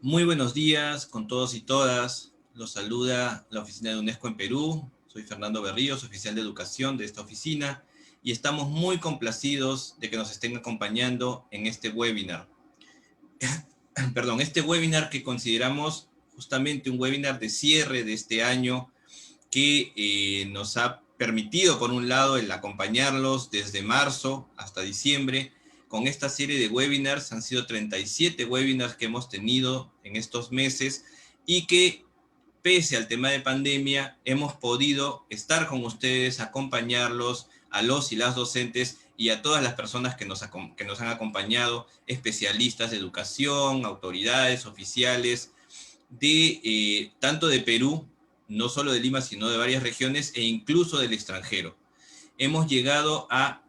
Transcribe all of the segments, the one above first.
Muy buenos días con todos y todas. Los saluda la oficina de UNESCO en Perú. Soy Fernando Berríos, oficial de educación de esta oficina, y estamos muy complacidos de que nos estén acompañando en este webinar. Perdón, este webinar que consideramos justamente un webinar de cierre de este año que nos ha permitido, por un lado, el acompañarlos desde marzo hasta diciembre con esta serie de webinars. Han sido 37 webinars que hemos tenido en estos meses y que, pese al tema de pandemia, hemos podido estar con ustedes, acompañarlos, a los y las docentes y a todas las personas que nos han acompañado, especialistas de educación, autoridades, oficiales, tanto de Perú, no solo de Lima, sino de varias regiones e incluso del extranjero. Hemos llegado a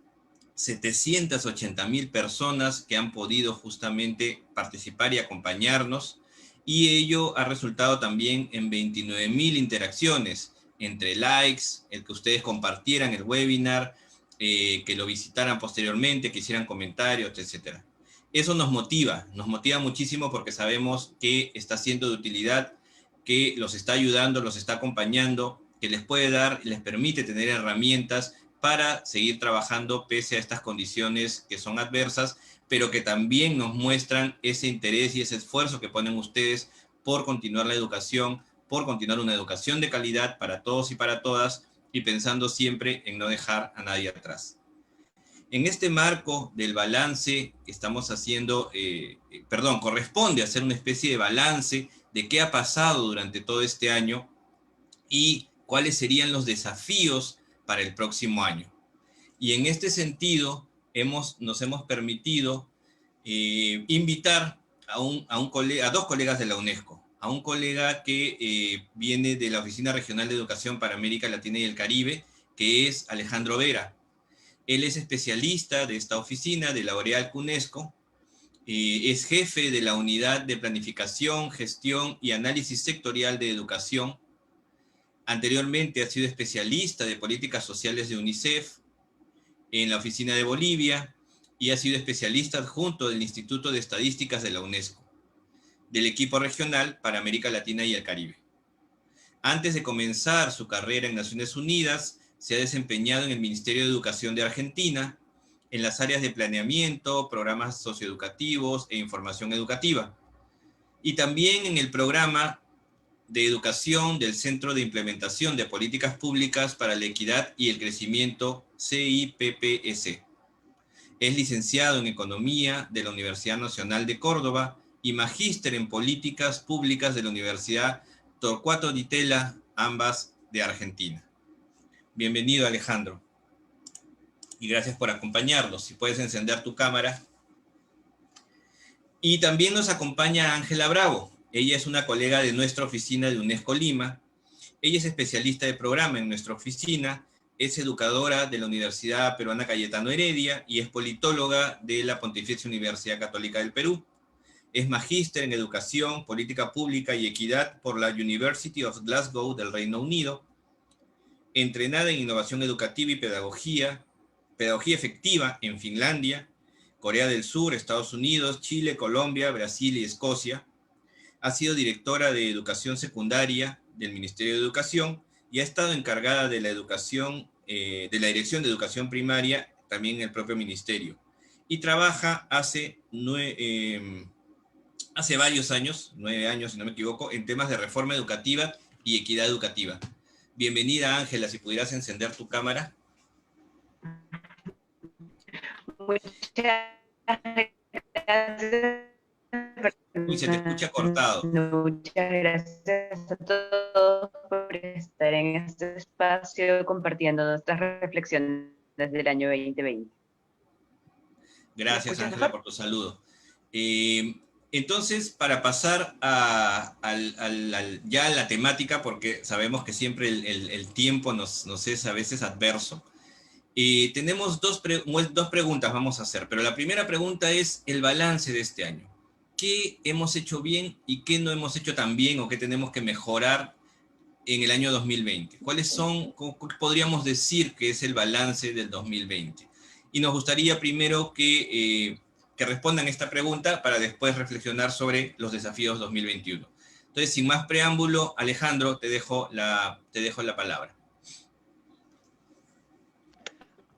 780,000 personas que han podido justamente participar y acompañarnos, y ello ha resultado también en 29,000 interacciones, entre likes, el que ustedes compartieran el webinar, que lo visitaran posteriormente, que hicieran comentarios, etc. Eso nos motiva muchísimo porque sabemos que está siendo de utilidad, que los está ayudando, los está acompañando, que les puede dar, les permite tener herramientas para seguir trabajando pese a estas condiciones que son adversas, pero que también nos muestran ese interés y ese esfuerzo que ponen ustedes por continuar la educación, por continuar una educación de calidad para todos y para todas, y pensando siempre en no dejar a nadie atrás. En este marco del balance que estamos haciendo, corresponde hacer una especie de balance de qué ha pasado durante todo este año y cuáles serían los desafíos para el próximo año. Y en este sentido, nos hemos permitido invitar a dos colegas de la UNESCO, a un colega que viene de la Oficina Regional de Educación para América Latina y el Caribe, que es Alejandro Vera. Él es especialista de esta oficina, de la L'Oréal UNESCO, es jefe de la Unidad de Planificación, Gestión y Análisis Sectorial de Educación. Anteriormente ha sido especialista de políticas sociales de UNICEF en la oficina de Bolivia, y ha sido especialista adjunto del Instituto de Estadísticas de la UNESCO, del equipo regional para América Latina y el Caribe. Antes de comenzar su carrera en Naciones Unidas, se ha desempeñado en el Ministerio de Educación de Argentina, en las áreas de planeamiento, programas socioeducativos e información educativa, y también en el programa de educación del Centro de Implementación de Políticas Públicas para la Equidad y el Crecimiento, CIPPS. Es licenciado en Economía de la Universidad Nacional de Córdoba y magíster en Políticas Públicas de la Universidad Torcuato Di Tella, ambas de Argentina. Bienvenido, Alejandro, y gracias por acompañarnos. Si puedes encender tu cámara. Y también nos acompaña Ángela Bravo. Ella es una colega de nuestra oficina de UNESCO Lima. Ella es especialista de programa en nuestra oficina, es educadora de la Universidad Peruana Cayetano Heredia y es politóloga de la Pontificia Universidad Católica del Perú. Es magíster en Educación, Política Pública y Equidad por la University of Glasgow del Reino Unido. Entrenada en Innovación Educativa y Pedagogía Efectiva en Finlandia, Corea del Sur, Estados Unidos, Chile, Colombia, Brasil y Escocia. Ha sido directora de Educación Secundaria del Ministerio de Educación y ha estado encargada de la educación, de la Dirección de Educación Primaria, también en el propio ministerio. Y trabaja hace varios años, 9 años si no me equivoco, en temas de reforma educativa y equidad educativa. Bienvenida, Ángela, si pudieras encender tu cámara. Muchas gracias. Uy, se te escucha cortado. Muchas gracias a todos por estar en este espacio compartiendo nuestras reflexiones del año 2020. Gracias, Ángela, por tu saludo. Entonces, para pasar ya a la temática, porque sabemos que siempre el tiempo nos es a veces adverso, tenemos dos preguntas vamos a hacer, pero la primera pregunta es el balance de este año. ¿Qué hemos hecho bien y qué no hemos hecho tan bien, o qué tenemos que mejorar en el año 2020? ¿Cómo podríamos decir que es el balance del 2020? Y nos gustaría primero que que respondan esta pregunta para después reflexionar sobre los desafíos 2021. Entonces, sin más preámbulo, Alejandro, te dejo la palabra.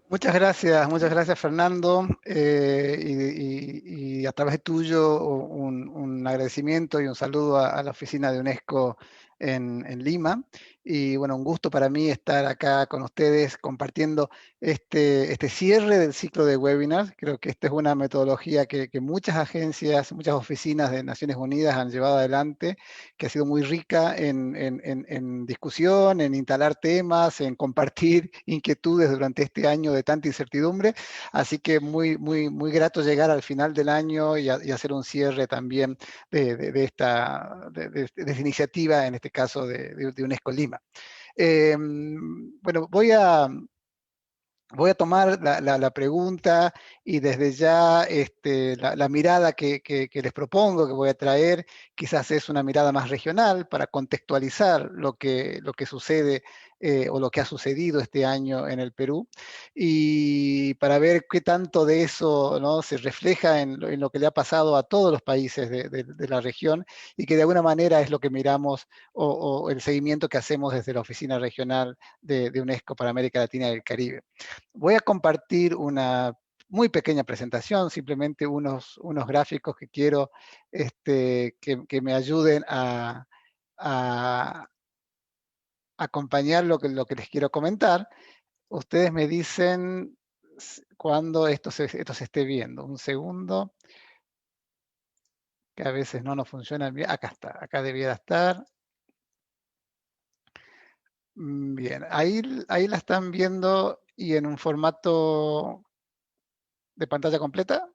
Muchas gracias Fernando, y a través de tuyo un agradecimiento y un saludo a la oficina de UNESCO en Lima. Y bueno, un gusto para mí estar acá con ustedes compartiendo este cierre del ciclo de webinars. Creo que esta es una metodología que muchas agencias, muchas oficinas de Naciones Unidas han llevado adelante, que ha sido muy rica en discusión, en instalar temas, en compartir inquietudes durante este año de tanta incertidumbre. Así que muy grato llegar al final del año y hacer un cierre también de esta iniciativa, en este caso de UNESCO Lima. Bueno, voy a tomar la pregunta y desde ya la mirada que les propongo, que voy a traer, quizás es una mirada más regional para contextualizar lo que sucede o lo que ha sucedido este año en el Perú, y para ver qué tanto de eso, ¿no?, se refleja en lo que le ha pasado a todos los países de la región, y que de alguna manera es lo que miramos o el seguimiento que hacemos desde la Oficina Regional de UNESCO para América Latina y el Caribe. Voy a compartir una muy pequeña presentación, simplemente unos gráficos que quiero que me ayuden a acompañar lo que les quiero comentar. Ustedes me dicen cuando esto se esté viendo. Un segundo, que a veces no nos funciona bien. Acá está, acá debiera estar. Bien, ahí la están viendo y en un formato de pantalla completa.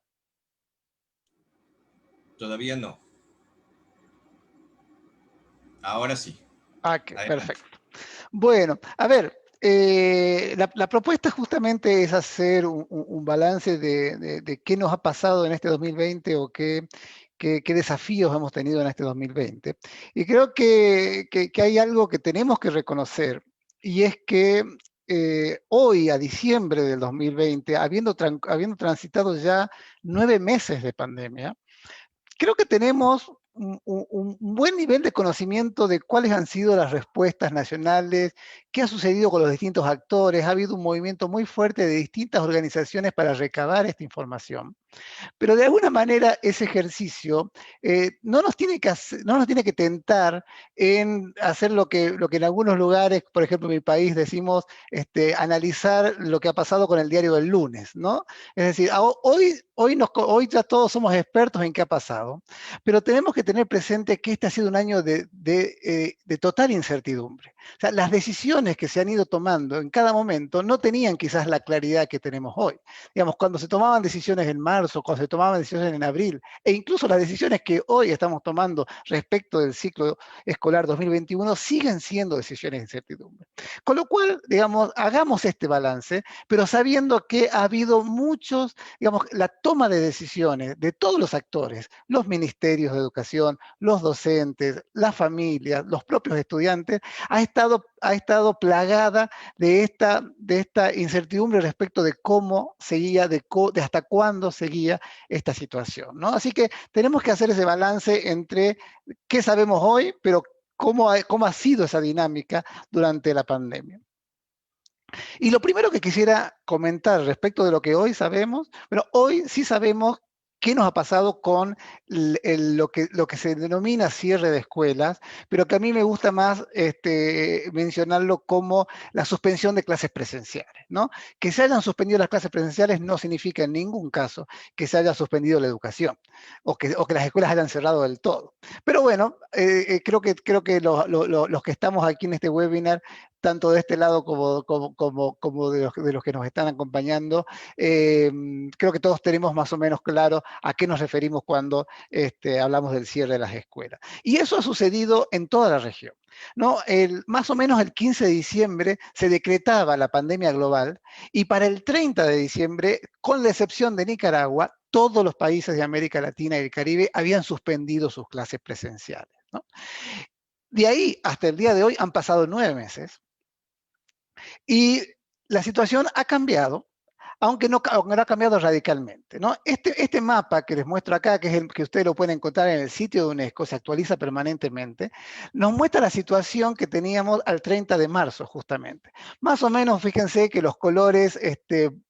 Todavía no. Ahora sí. Ok, Adelante. perfecto. Bueno, a ver, la propuesta justamente es hacer un balance de qué nos ha pasado en este 2020 o qué desafíos hemos tenido en este 2020. Y creo que hay algo que tenemos que reconocer, y es que hoy, a diciembre del 2020, habiendo transitado ya 9 meses de pandemia, creo que tenemos un buen nivel de conocimiento de cuáles han sido las respuestas nacionales, qué ha sucedido con los distintos actores. Ha habido un movimiento muy fuerte de distintas organizaciones para recabar esta información. Pero de alguna manera ese ejercicio no nos tiene que tentar en hacer lo que en algunos lugares, por ejemplo en mi país, decimos analizar lo que ha pasado con el diario del lunes, ¿no? Es decir, hoy ya todos somos expertos en qué ha pasado, pero tenemos que tener presente que este ha sido un año de total incertidumbre. O sea, las decisiones que se han ido tomando en cada momento no tenían quizás la claridad que tenemos hoy. Digamos, cuando se tomaban decisiones en marzo, cuando se tomaban decisiones en abril, e incluso las decisiones que hoy estamos tomando respecto del ciclo escolar 2021 siguen siendo decisiones de incertidumbre. Con lo cual, digamos, hagamos este balance, pero sabiendo que ha habido muchos, digamos, la toma de decisiones de todos los actores, los ministerios de educación, los docentes, las familias, los propios estudiantes, ha estado plagada de esta incertidumbre respecto de cómo seguía, de hasta cuándo seguía esta situación, ¿no? Así que tenemos que hacer ese balance entre qué sabemos hoy, pero cómo ha sido esa dinámica durante la pandemia. Y lo primero que quisiera comentar respecto de lo que hoy sabemos, bueno, hoy sí sabemos qué nos ha pasado con lo que se denomina cierre de escuelas, pero que a mí me gusta más mencionarlo como la suspensión de clases presenciales, ¿no? Que se hayan suspendido las clases presenciales no significa en ningún caso que se haya suspendido la educación o que las escuelas hayan cerrado del todo. Pero bueno, creo que los que estamos aquí en este webinar, tanto de este lado como de los que nos están acompañando, creo que todos tenemos más o menos claro a qué nos referimos cuando hablamos del cierre de las escuelas. Y eso ha sucedido en toda la región, ¿no? Más o menos el 15 de diciembre se decretaba la pandemia global, y para el 30 de diciembre, con la excepción de Nicaragua, todos los países de América Latina y el Caribe habían suspendido sus clases presenciales, ¿no? De ahí hasta el día de hoy han pasado 9 meses y la situación ha cambiado. aunque no ha cambiado radicalmente, ¿no? Este mapa que les muestro acá, que es el que ustedes lo pueden encontrar en el sitio de UNESCO, se actualiza permanentemente, nos muestra la situación que teníamos al 30 de marzo, justamente. Más o menos, fíjense que los colores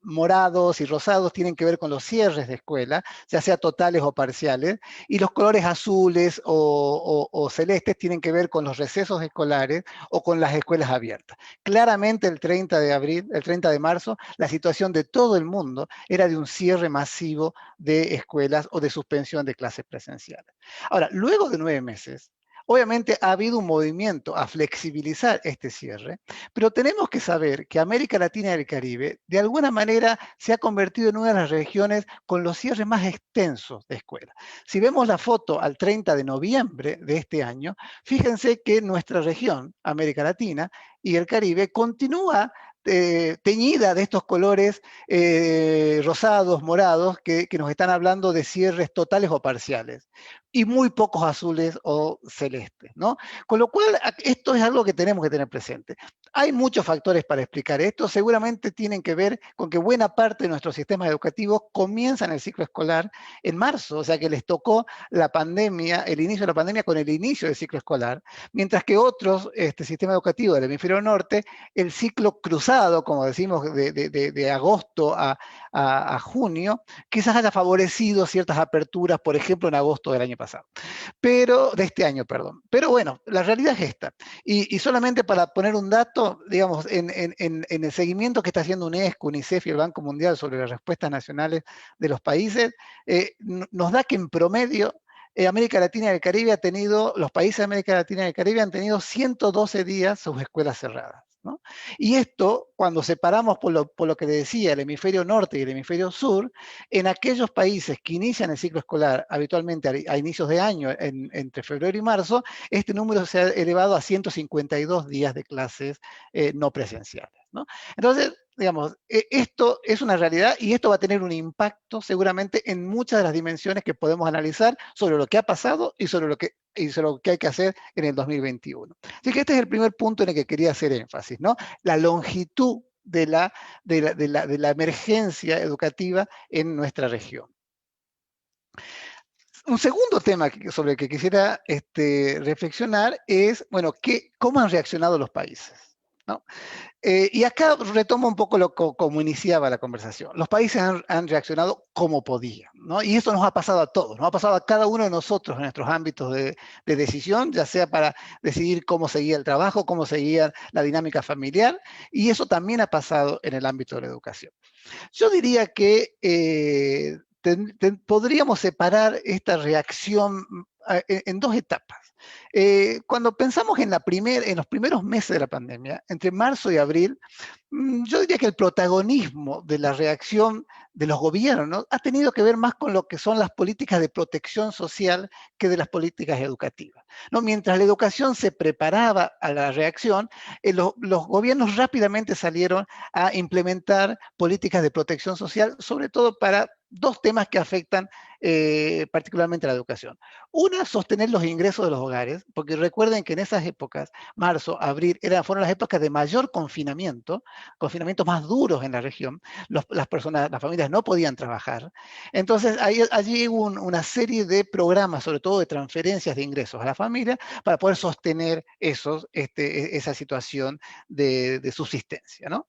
morados y rosados tienen que ver con los cierres de escuela, ya sea totales o parciales, y los colores azules o celestes tienen que ver con los recesos escolares o con las escuelas abiertas. Claramente el 30 de abril, el 30 de marzo, la situación de todo el mundo era de un cierre masivo de escuelas o de suspensión de clases presenciales. Ahora, luego de 9 meses, obviamente ha habido un movimiento a flexibilizar este cierre, pero tenemos que saber que América Latina y el Caribe de alguna manera se ha convertido en una de las regiones con los cierres más extensos de escuelas. Si vemos la foto al 30 de noviembre de este año, fíjense que nuestra región, América Latina y el Caribe, continúa teñida de estos colores rosados, morados, que nos están hablando de cierres totales o parciales, y muy pocos azules o celestes, ¿no? Con lo cual, esto es algo que tenemos que tener presente. Hay muchos factores para explicar esto, seguramente tienen que ver con que buena parte de nuestros sistemas educativos comienzan el ciclo escolar en marzo, o sea que les tocó la pandemia, el inicio de la pandemia con el inicio del ciclo escolar, mientras que otros sistemas educativos del hemisferio norte, el ciclo cruzado, como decimos, de agosto a junio, quizás haya favorecido ciertas aperturas, por ejemplo, en agosto del año pasado. De este año, perdón. Pero bueno, la realidad es esta. Y solamente para poner un dato, digamos, en el seguimiento que está haciendo UNESCO, UNICEF y el Banco Mundial sobre las respuestas nacionales de los países, nos da que en promedio América Latina y el Caribe los países de América Latina y el Caribe han tenido 112 días sus escuelas cerradas, ¿no? Y esto, cuando separamos por lo que le decía, el hemisferio norte y el hemisferio sur, en aquellos países que inician el ciclo escolar habitualmente a inicios de año, entre febrero y marzo, este número se ha elevado a 152 días de clases no presenciales, ¿no? Entonces, digamos, esto es una realidad y esto va a tener un impacto seguramente en muchas de las dimensiones que podemos analizar sobre lo que ha pasado y sobre lo que hay que hacer en el 2021. Así que este es el primer punto en el que quería hacer énfasis, ¿no? La longitud de la emergencia educativa en nuestra región. Un segundo tema sobre el que quisiera reflexionar es, bueno, ¿cómo han reaccionado los países? ¿No? Y acá retomo un poco como iniciaba la conversación. Los países han reaccionado como podían, ¿no? Y eso nos ha pasado a todos, nos ha pasado a cada uno de nosotros en nuestros ámbitos de decisión, ya sea para decidir cómo seguía el trabajo, cómo seguía la dinámica familiar, y eso también ha pasado en el ámbito de la educación. Yo diría que podríamos separar esta reacción en dos etapas. Cuando pensamos en los primeros meses de la pandemia, entre marzo y abril, yo diría que el protagonismo de la reacción de los gobiernos, ¿no?, ha tenido que ver más con lo que son las políticas de protección social que de las políticas educativas, ¿no? Mientras la educación se preparaba a la reacción, los gobiernos rápidamente salieron a implementar políticas de protección social, sobre todo para dos temas que afectan particularmente a la educación. Una, sostener los ingresos de los hogares, porque recuerden que en esas épocas, marzo, abril, fueron las épocas de mayor confinamientos más duros en la región. Las familias no podían trabajar. Entonces, allí hubo una serie de programas, sobre todo de transferencias de ingresos a la familia, para poder sostener esa situación de subsistencia, ¿no?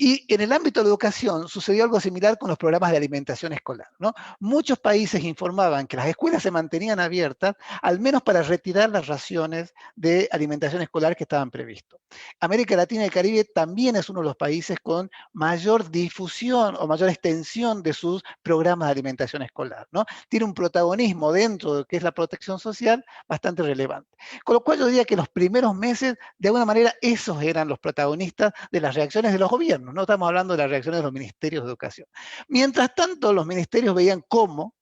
Y en el ámbito de la educación sucedió algo similar con los programas de alimentación escolar, ¿no? Muchos países informaban que las escuelas se mantenían abiertas, al menos para retirar las raciones de alimentación escolar que estaban previstos. América Latina y el Caribe también es uno de los países con mayor difusión o mayor extensión de sus programas de alimentación escolar, ¿no? Tiene un protagonismo dentro de lo que es la protección social bastante relevante. Con lo cual yo diría que los primeros meses, de alguna manera, esos eran los protagonistas de las reacciones de los gobiernos. No estamos hablando de las reacciones de los ministerios de educación. Mientras tanto, los ministerios veían cómo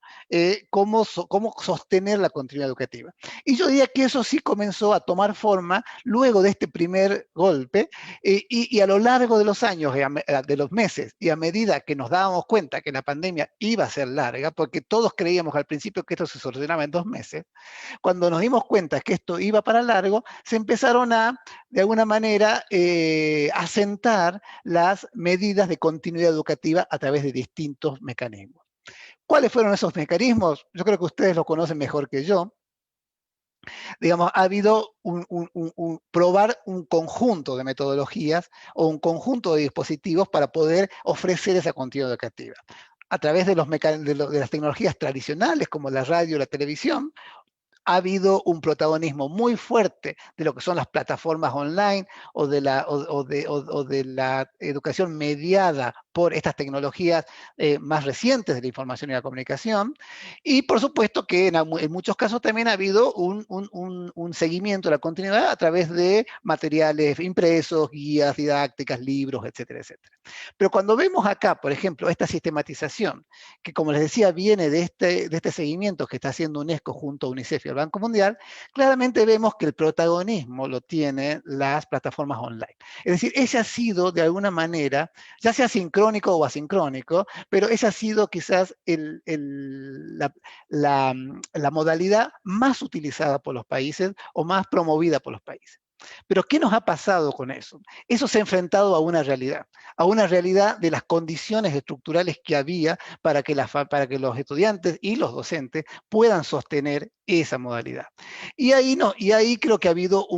cómo sostener la continuidad educativa. Y yo diría que eso sí comenzó a tomar forma luego de este primer golpe, y a lo largo de los años, de los meses, y a medida que nos dábamos cuenta que la pandemia iba a ser larga, porque todos creíamos al principio que esto se solucionaba en 2 meses, cuando nos dimos cuenta que esto iba para largo, se empezaron a, de alguna manera, asentar las medidas de continuidad educativa a través de distintos mecanismos. ¿Cuáles fueron esos mecanismos? Yo creo que ustedes los conocen mejor que yo. Digamos, ha habido probar un conjunto de metodologías o un conjunto de dispositivos para poder ofrecer esa continuidad educativa. A través de las tecnologías tradicionales como la radio, la televisión, ha habido un protagonismo muy fuerte de lo que son las plataformas online o de la educación mediada por estas tecnologías más recientes de la información y la comunicación. Y por supuesto que en muchos casos también ha habido un seguimiento de la continuidad a través de materiales impresos, guías didácticas, libros, etcétera, etcétera. Pero cuando vemos acá, por ejemplo, esta sistematización, que como les decía, viene de este seguimiento que está haciendo UNESCO junto a UNICEF y al Banco Mundial, claramente vemos que el protagonismo lo tienen las plataformas online. Es decir, ese ha sido de alguna manera, ya sea sincrónico o asincrónico, pero esa ha sido quizás la modalidad más utilizada por los países o más promovida por los países. Pero ¿qué nos ha pasado con eso? Eso se ha enfrentado a una realidad de las condiciones estructurales que había para que los estudiantes y los docentes puedan sostener esa modalidad. Y ahí creo que ha habido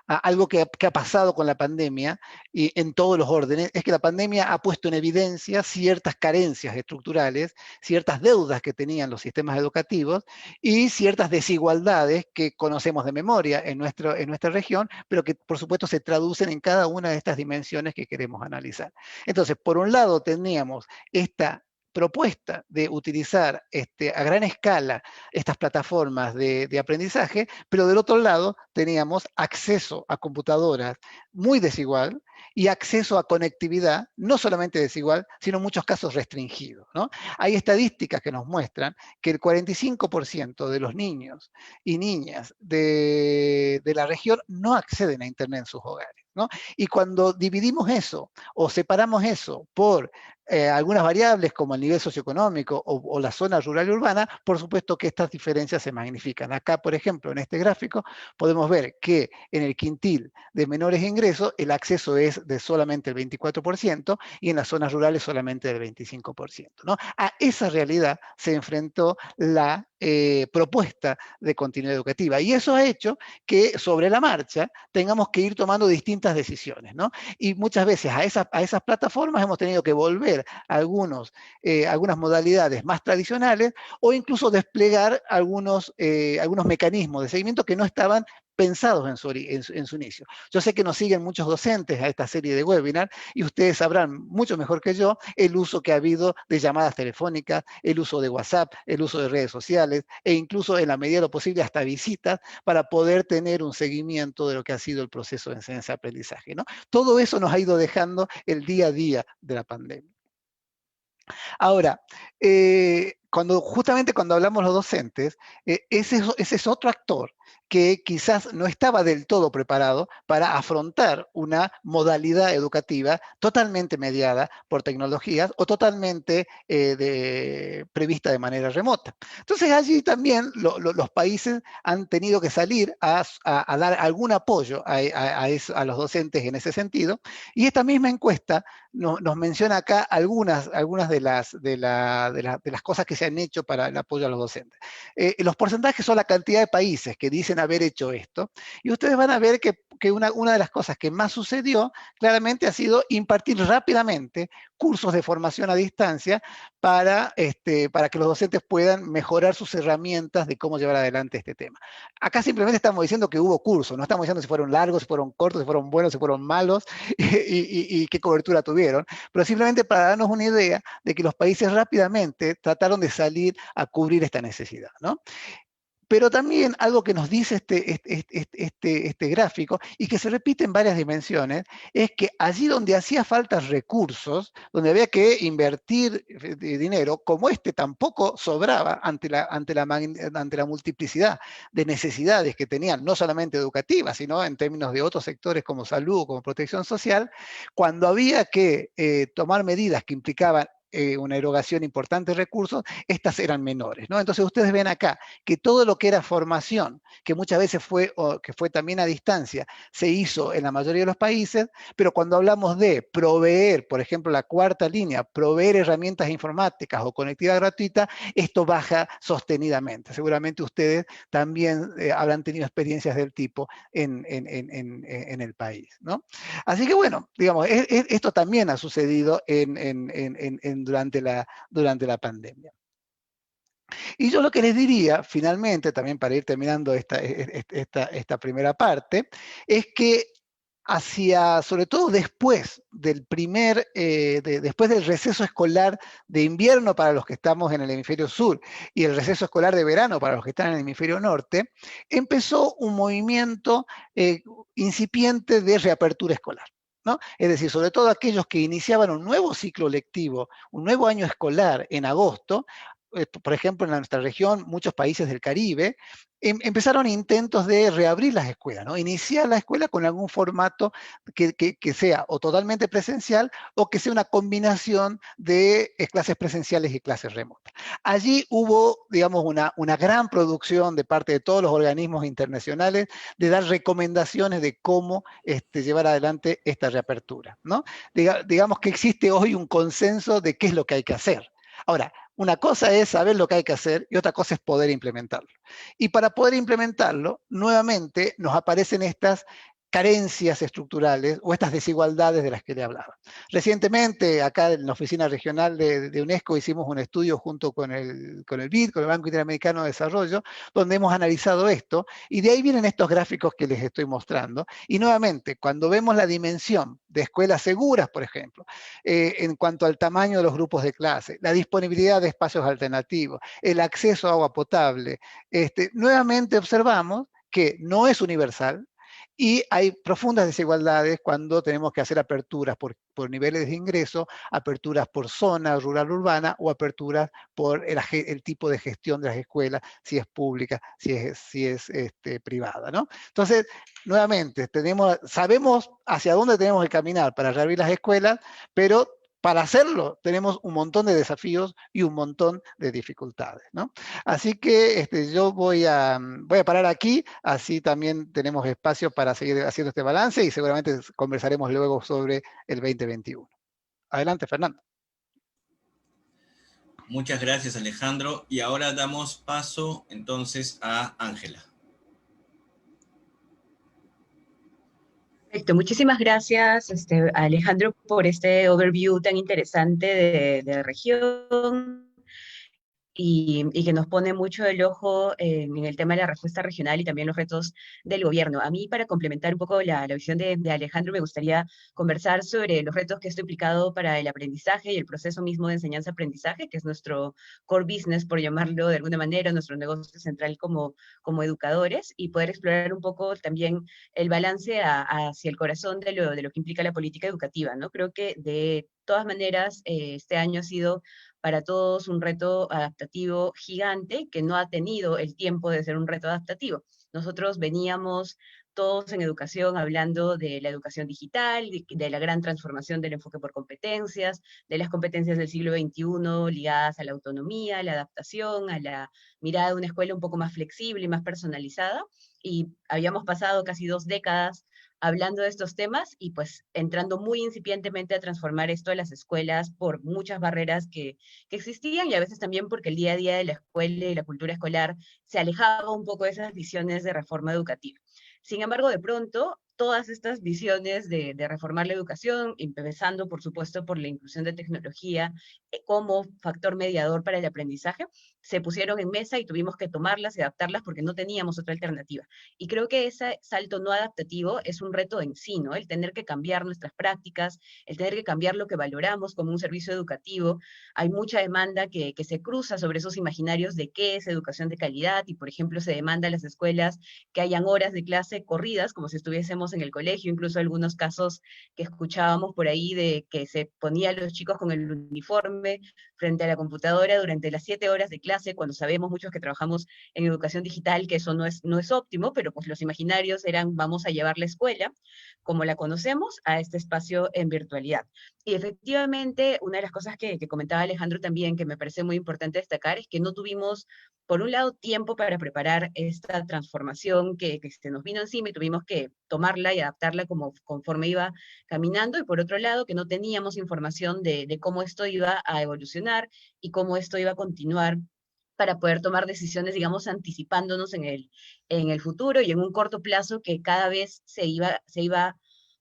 algo que ha pasado con la pandemia y en todos los órdenes, es que la pandemia ha puesto en evidencia ciertas carencias estructurales, ciertas deudas que tenían los sistemas educativos y ciertas desigualdades que conocemos de memoria en nuestra región, pero que por supuesto se traducen en cada una de estas dimensiones que queremos analizar. Entonces, por un lado teníamos esta propuesta de utilizar a gran escala estas plataformas de aprendizaje, pero del otro lado teníamos acceso a computadoras muy desigual y acceso a conectividad no solamente desigual, sino en muchos casos restringido, ¿no? Hay estadísticas que nos muestran que el 45% de los niños y niñas de la región no acceden a Internet en sus hogares, ¿no? Y cuando dividimos eso o separamos eso por algunas variables como el nivel socioeconómico o la zona rural y urbana, por supuesto que estas diferencias se magnifican. Acá, por ejemplo, en este gráfico, podemos ver que en el quintil de menores ingresos el acceso es de solamente el 24% y en las zonas rurales solamente del 25%, ¿no? A esa realidad se enfrentó la propuesta de continuidad educativa. Y eso ha hecho que sobre la marcha tengamos que ir tomando distintas decisiones, ¿no? Y muchas veces a esas plataformas hemos tenido que volver a algunas modalidades más tradicionales o incluso desplegar algunos mecanismos de seguimiento que no estaban pensados en su inicio. Yo sé que nos siguen muchos docentes a esta serie de webinars y ustedes sabrán mucho mejor que yo el uso que ha habido de llamadas telefónicas, el uso de WhatsApp, el uso de redes sociales e incluso en la medida de lo posible hasta visitas para poder tener un seguimiento de lo que ha sido el proceso de enseñanza-aprendizaje, ¿no? Todo eso nos ha ido dejando el día a día de la pandemia. Ahora, justamente cuando hablamos los docentes, ese es otro actor que quizás no estaba del todo preparado para afrontar una modalidad educativa totalmente mediada por tecnologías o totalmente prevista de manera remota. Entonces allí también los países han tenido que salir a dar algún apoyo a los docentes en ese sentido, y esta misma encuesta nos menciona acá algunas de las cosas que se han hecho para el apoyo a los docentes. Los porcentajes son la cantidad de países que dicen haber hecho esto, y ustedes van a ver que una de las cosas que más sucedió claramente ha sido impartir rápidamente cursos de formación a distancia para que los docentes puedan mejorar sus herramientas de cómo llevar adelante este tema. Acá simplemente estamos diciendo que hubo cursos, no estamos diciendo si fueron largos, si fueron cortos, si fueron buenos, si fueron malos y qué cobertura tuvieron, pero simplemente para darnos una idea de que los países rápidamente trataron de salir a cubrir esta necesidad, ¿no? Pero también algo que nos dice este gráfico, y que se repite en varias dimensiones, es que allí donde hacía falta recursos, donde había que invertir dinero, como tampoco sobraba ante la multiplicidad de necesidades que tenían, no solamente educativas, sino en términos de otros sectores como salud, como protección social, cuando había que tomar medidas que implicaban una erogación importante de recursos, estas eran menores, ¿no? Entonces ustedes ven acá que todo lo que era formación, que muchas veces que fue también a distancia, se hizo en la mayoría de los países, pero cuando hablamos de proveer, por ejemplo, la cuarta línea, proveer herramientas informáticas o conectividad gratuita, esto baja sostenidamente. Seguramente ustedes también habrán tenido experiencias del tipo en el país, ¿no? Así que bueno, digamos, esto también ha sucedido durante la pandemia. Y yo lo que les diría, finalmente, también para ir terminando esta primera parte, es que sobre todo después después del receso escolar de invierno para los que estamos en el hemisferio sur y el receso escolar de verano para los que están en el hemisferio norte, empezó un movimiento incipiente de reapertura escolar, ¿no? Es decir, sobre todo aquellos que iniciaban un nuevo ciclo lectivo, un nuevo año escolar en agosto, por ejemplo, en nuestra región, muchos países del Caribe, empezaron intentos de reabrir las escuelas, ¿no? Iniciar la escuela con algún formato que sea o totalmente presencial o que sea una combinación de clases presenciales y clases remotas. Allí hubo, digamos, una gran producción de parte de todos los organismos internacionales de dar recomendaciones de cómo llevar adelante esta reapertura, ¿no? Digamos que existe hoy un consenso de qué es lo que hay que hacer. Ahora, una cosa es saber lo que hay que hacer y otra cosa es poder implementarlo. Y para poder implementarlo, nuevamente nos aparecen estas carencias estructurales o estas desigualdades de las que le hablaba. Recientemente, acá en la oficina regional de UNESCO, hicimos un estudio junto con el BID, con el Banco Interamericano de Desarrollo, donde hemos analizado esto, y de ahí vienen estos gráficos que les estoy mostrando. Y nuevamente, cuando vemos la dimensión de escuelas seguras, por ejemplo, en cuanto al tamaño de los grupos de clase, la disponibilidad de espacios alternativos, el acceso a agua potable, nuevamente observamos que no es universal, y hay profundas desigualdades cuando tenemos que hacer aperturas por niveles de ingreso, aperturas por zona rural urbana o aperturas por el tipo de gestión de las escuelas, si es pública, si es privada, ¿no? Entonces, nuevamente, sabemos hacia dónde tenemos que caminar para reabrir las escuelas, pero para hacerlo tenemos un montón de desafíos y un montón de dificultades, ¿no? Así que yo voy a parar aquí, así también tenemos espacio para seguir haciendo este balance y seguramente conversaremos luego sobre el 2021. Adelante, Fernando. Muchas gracias, Alejandro. Y ahora damos paso entonces a Ángela. Perfecto, muchísimas gracias, Alejandro, por este overview tan interesante de la región. Y que nos pone mucho el ojo en el tema de la respuesta regional y también los retos del gobierno. A mí, para complementar un poco la visión de Alejandro, me gustaría conversar sobre los retos que esto ha implicado para el aprendizaje y el proceso mismo de enseñanza-aprendizaje, que es nuestro core business, por llamarlo de alguna manera, nuestro negocio central como educadores, y poder explorar un poco también el balance hacia el corazón de lo que implica la política educativa, ¿no? Creo que de todas maneras, este año ha sido para todos un reto adaptativo gigante que no ha tenido el tiempo de ser un reto adaptativo. Nosotros veníamos todos en educación hablando de la educación digital, de la gran transformación del enfoque por competencias, de las competencias del siglo XXI ligadas a la autonomía, a la adaptación, a la mirada de una escuela un poco más flexible y más personalizada, y habíamos pasado casi 2 décadas hablando de estos temas y pues entrando muy incipientemente a transformar esto de las escuelas por muchas barreras que existían y a veces también porque el día a día de la escuela y la cultura escolar se alejaba un poco de esas visiones de reforma educativa. Sin embargo, de pronto, todas estas visiones de reformar la educación, empezando, por supuesto, por la inclusión de tecnología como factor mediador para el aprendizaje, se pusieron en mesa y tuvimos que tomarlas y adaptarlas porque no teníamos otra alternativa. Y creo que ese salto no adaptativo es un reto en sí, ¿no? El tener que cambiar nuestras prácticas, el tener que cambiar lo que valoramos como un servicio educativo. Hay mucha demanda que se cruza sobre esos imaginarios de qué es educación de calidad y, por ejemplo, se demanda a las escuelas que hayan horas de clase corridas, como si estuviésemos en el colegio, incluso algunos casos que escuchábamos por ahí de que se ponía a los chicos con el uniforme frente a la computadora durante las 7 horas de clase, cuando sabemos muchos que trabajamos en educación digital que eso no es óptimo, pero pues los imaginarios eran vamos a llevar la escuela como la conocemos a este espacio en virtualidad. Y efectivamente, una de las cosas que comentaba Alejandro también, que me parece muy importante destacar, es que no tuvimos, por un lado, tiempo para preparar esta transformación que se nos vino encima y tuvimos que tomarla y adaptarla como, conforme iba caminando, y por otro lado, que no teníamos información de cómo esto iba a evolucionar y cómo esto iba a continuar para poder tomar decisiones, digamos, anticipándonos en el futuro y en un corto plazo que cada vez se iba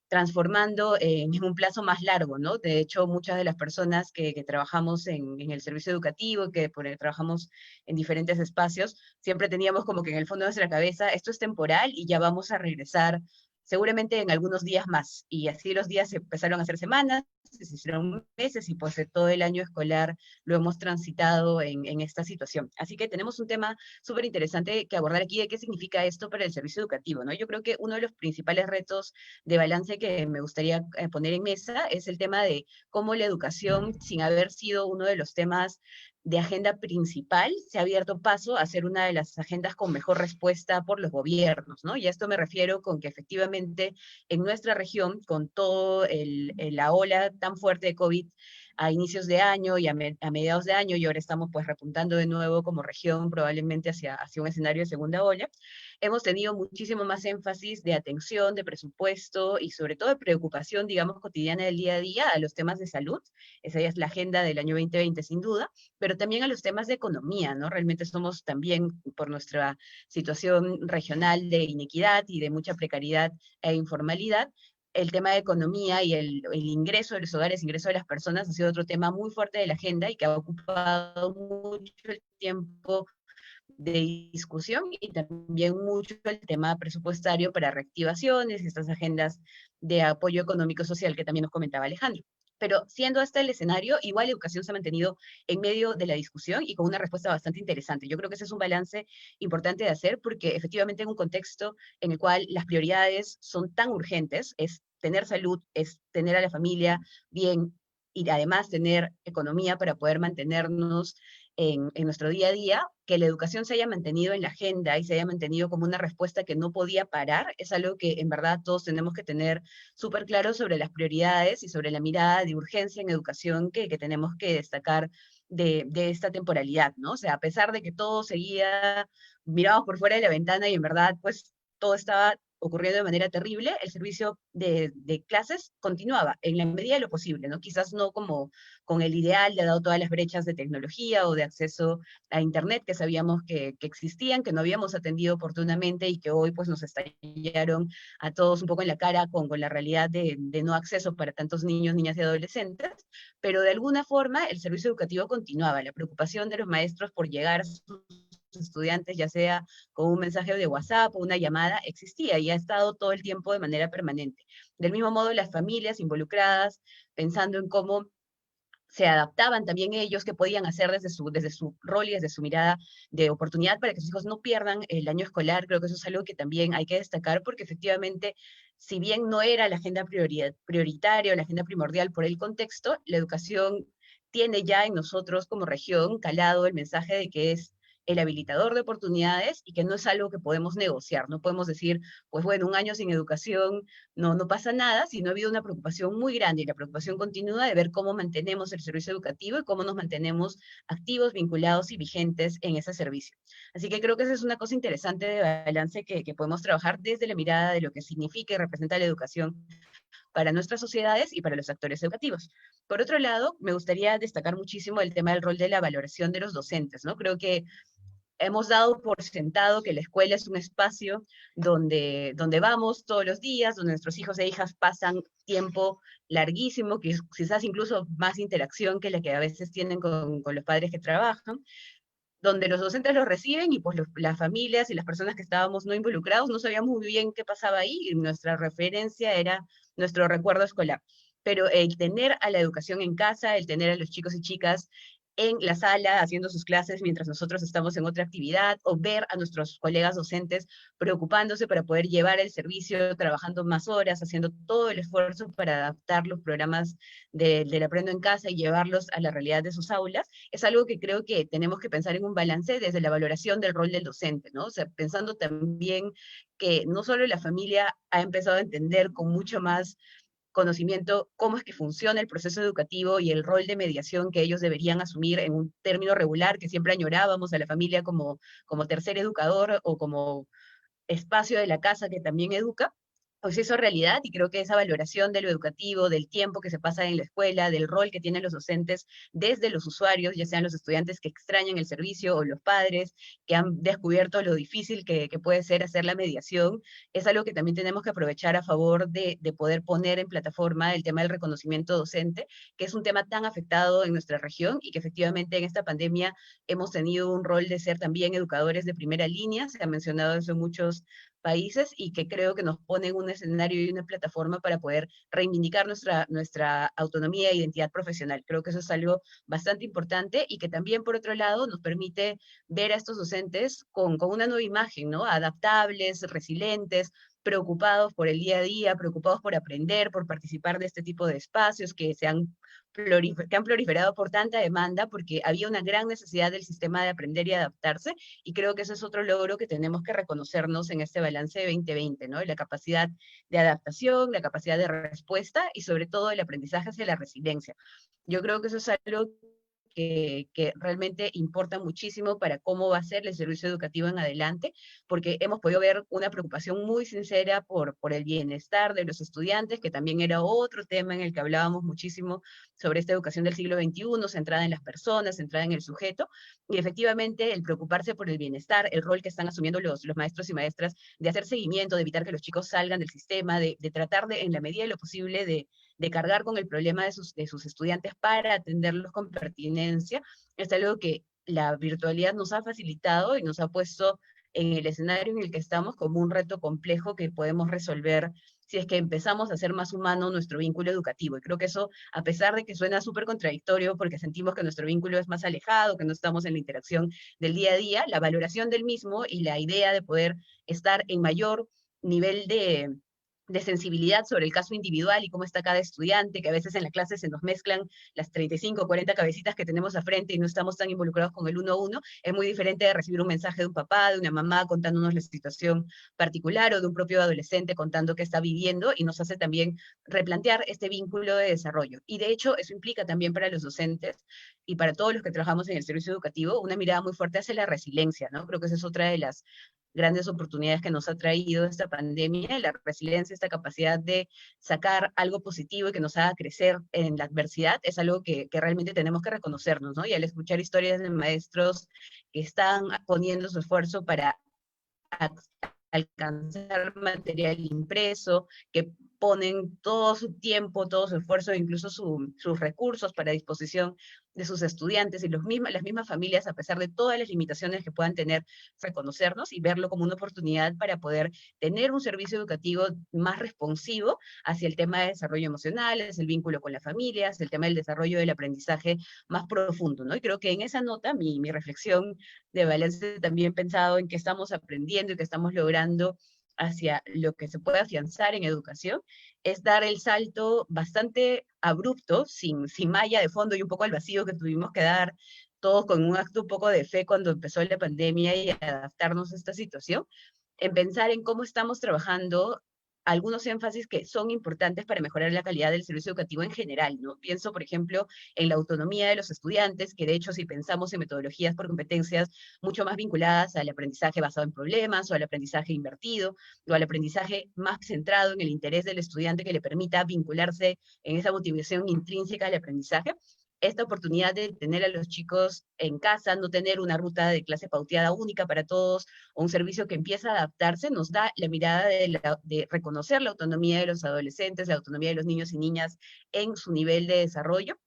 transformando en un plazo más largo, ¿no? De hecho, muchas de las personas que trabajamos en el servicio educativo, trabajamos en diferentes espacios, siempre teníamos como que en el fondo de nuestra cabeza, esto es temporal y ya vamos a regresar seguramente en algunos días más. Y así los días se empezaron a hacer semanas, se hicieron meses y pues todo el año escolar lo hemos transitado en esta situación. Así que tenemos un tema súper interesante que abordar aquí de qué significa esto para el servicio educativo, ¿no? Yo creo que uno de los principales retos de balance que me gustaría poner en mesa es el tema de cómo la educación, sin haber sido uno de los temas de agenda principal, se ha abierto paso a ser una de las agendas con mejor respuesta por los gobiernos, ¿no? Y a esto me refiero con que efectivamente en nuestra región, con todo la ola tan fuerte de COVID a inicios de año y a mediados de año, y ahora estamos pues repuntando de nuevo como región probablemente hacia un escenario de segunda ola, hemos tenido muchísimo más énfasis de atención, de presupuesto y sobre todo de preocupación, digamos, cotidiana del día a día a los temas de salud. Esa ya es la agenda del año 2020 sin duda, pero también a los temas de economía, ¿no? Realmente somos también, por nuestra situación regional de inequidad y de mucha precariedad e informalidad, el tema de economía y el ingreso de los hogares, ingreso de las personas, ha sido otro tema muy fuerte de la agenda y que ha ocupado mucho el tiempo de discusión y también mucho el tema presupuestario para reactivaciones y estas agendas de apoyo económico social que también nos comentaba Alejandro. Pero siendo este el escenario, igual la educación se ha mantenido en medio de la discusión y con una respuesta bastante interesante. Yo creo que ese es un balance importante de hacer porque efectivamente en un contexto en el cual las prioridades son tan urgentes, es tener salud, es tener a la familia bien y además tener economía para poder mantenernos en nuestro día a día, que la educación se haya mantenido en la agenda y se haya mantenido como una respuesta que no podía parar, es algo que en verdad todos tenemos que tener súper claro sobre las prioridades y sobre la mirada de urgencia en educación que tenemos que destacar de esta temporalidad, ¿no? O sea, a pesar de que todo seguía, mirábamos por fuera de la ventana y en verdad, pues todo estaba ocurriendo de manera terrible, el servicio de clases continuaba en la medida de lo posible, ¿no? Quizás no como con el ideal, de dado todas las brechas de tecnología o de acceso a Internet que sabíamos que existían, que no habíamos atendido oportunamente y que hoy pues nos estallaron a todos un poco en la cara con la realidad de no acceso para tantos niños, niñas y adolescentes, pero de alguna forma el servicio educativo continuaba, la preocupación de los maestros por llegar a sus estudiantes, ya sea con un mensaje de WhatsApp o una llamada, existía y ha estado todo el tiempo de manera permanente. Del mismo modo, las familias involucradas, pensando en cómo se adaptaban también ellos, que podían hacer desde su rol y desde su mirada de oportunidad para que sus hijos no pierdan el año escolar. Creo que eso es algo que también hay que destacar porque efectivamente, si bien no era la agenda prioritaria o la agenda primordial por el contexto, la educación tiene ya en nosotros como región calado el mensaje de que es el habilitador de oportunidades y que no es algo que podemos negociar. No podemos decir, pues bueno, un año sin educación no pasa nada, sino ha habido una preocupación muy grande y la preocupación continua de ver cómo mantenemos el servicio educativo y cómo nos mantenemos activos, vinculados y vigentes en ese servicio. Así que creo que esa es una cosa interesante de balance que podemos trabajar desde la mirada de lo que significa y representa la educación para nuestras sociedades y para los actores educativos. Por otro lado, me gustaría destacar muchísimo el tema del rol de la valoración de los docentes, ¿no? Creo que hemos dado por sentado que la escuela es un espacio donde vamos todos los días, donde nuestros hijos e hijas pasan tiempo larguísimo, que quizás incluso más interacción que la que a veces tienen con los padres que trabajan, donde los docentes los reciben y pues las familias y las personas que estábamos no involucrados no sabíamos muy bien qué pasaba ahí, y nuestra referencia era nuestro recuerdo escolar. Pero el tener a la educación en casa, el tener a los chicos y chicas en la sala haciendo sus clases mientras nosotros estamos en otra actividad, o ver a nuestros colegas docentes preocupándose para poder llevar el servicio, trabajando más horas, haciendo todo el esfuerzo para adaptar los programas del Aprendo en Casa y llevarlos a la realidad de sus aulas, es algo que creo que tenemos que pensar en un balance desde la valoración del rol del docente, ¿no? O sea, pensando también que no solo la familia ha empezado a entender con mucho más conocimiento cómo es que funciona el proceso educativo y el rol de mediación que ellos deberían asumir en un término regular, que siempre añorábamos a la familia como tercer educador o como espacio de la casa que también educa, pues eso es realidad, y creo que esa valoración de lo educativo, del tiempo que se pasa en la escuela, del rol que tienen los docentes desde los usuarios, ya sean los estudiantes que extrañan el servicio o los padres que han descubierto lo difícil que puede ser hacer la mediación, es algo que también tenemos que aprovechar a favor de poder poner en plataforma el tema del reconocimiento docente, que es un tema tan afectado en nuestra región y que efectivamente en esta pandemia hemos tenido un rol de ser también educadores de primera línea, se ha mencionado eso en muchos países, y que creo que nos pone en un escenario y una plataforma para poder reivindicar nuestra autonomía e identidad profesional. Creo que eso es algo bastante importante y que también, por otro lado, nos permite ver a estos docentes con una nueva imagen, ¿no? Adaptables, resilientes, preocupados por el día a día, preocupados por aprender, por participar de este tipo de espacios que han proliferado por tanta demanda, porque había una gran necesidad del sistema de aprender y adaptarse, y creo que ese es otro logro que tenemos que reconocernos en este balance de 2020, ¿no? La capacidad de adaptación, la capacidad de respuesta y sobre todo el aprendizaje hacia la resiliencia. Yo creo que eso es algo que realmente importa muchísimo para cómo va a ser el servicio educativo en adelante, porque hemos podido ver una preocupación muy sincera por el bienestar de los estudiantes, que también era otro tema en el que hablábamos muchísimo sobre esta educación del siglo XXI, centrada en las personas, centrada en el sujeto, y efectivamente el preocuparse por el bienestar, el rol que están asumiendo los maestros y maestras de hacer seguimiento, de evitar que los chicos salgan del sistema, de tratar de, en la medida de lo posible, de cargar con el problema de sus estudiantes para atenderlos con pertinencia, es algo que la virtualidad nos ha facilitado y nos ha puesto en el escenario en el que estamos como un reto complejo que podemos resolver si es que empezamos a hacer más humano nuestro vínculo educativo. Y creo que eso, a pesar de que suena súper contradictorio porque sentimos que nuestro vínculo es más alejado, que no estamos en la interacción del día a día, la valoración del mismo y la idea de poder estar en mayor nivel de sensibilidad sobre el caso individual y cómo está cada estudiante, que a veces en la clase se nos mezclan las 35 o 40 cabecitas que tenemos a frente y no estamos tan involucrados con el uno a uno, es muy diferente de recibir un mensaje de un papá, de una mamá contándonos la situación particular, o de un propio adolescente contando qué está viviendo, y nos hace también replantear este vínculo de desarrollo. Y de hecho eso implica también para los docentes y para todos los que trabajamos en el servicio educativo una mirada muy fuerte hacia la resiliencia, ¿no? Creo que esa es otra de las grandes oportunidades que nos ha traído esta pandemia, la resiliencia, esta capacidad de sacar algo positivo y que nos haga crecer en la adversidad, es algo que realmente tenemos que reconocernos, ¿no? Y al escuchar historias de maestros que están poniendo su esfuerzo para alcanzar material impreso, que ponen todo su tiempo, todo su esfuerzo, incluso sus recursos para disposición de sus estudiantes y las mismas familias, a pesar de todas las limitaciones que puedan tener, reconocernos y verlo como una oportunidad para poder tener un servicio educativo más responsivo hacia el tema de desarrollo emocional, hacia el vínculo con las familias, el tema del desarrollo del aprendizaje más profundo, ¿no? Y creo que en esa nota mi reflexión de balance también pensado en que estamos aprendiendo y que estamos logrando hacia lo que se puede afianzar en educación, es dar el salto bastante abrupto, sin malla de fondo y un poco al vacío que tuvimos que dar todos con un acto un poco de fe cuando empezó la pandemia y adaptarnos a esta situación, en pensar en cómo estamos trabajando algunos énfasis que son importantes para mejorar la calidad del servicio educativo en general, ¿no? Pienso, por ejemplo, en la autonomía de los estudiantes, que de hecho si pensamos en metodologías por competencias mucho más vinculadas al aprendizaje basado en problemas, o al aprendizaje invertido, o al aprendizaje más centrado en el interés del estudiante que le permita vincularse en esa motivación intrínseca al aprendizaje, esta oportunidad de tener a los chicos en casa, no tener una ruta de clase pauteada única para todos, o un servicio que empieza a adaptarse, nos da la mirada de reconocer la autonomía de los adolescentes, la autonomía de los niños y niñas en su nivel de desarrollo,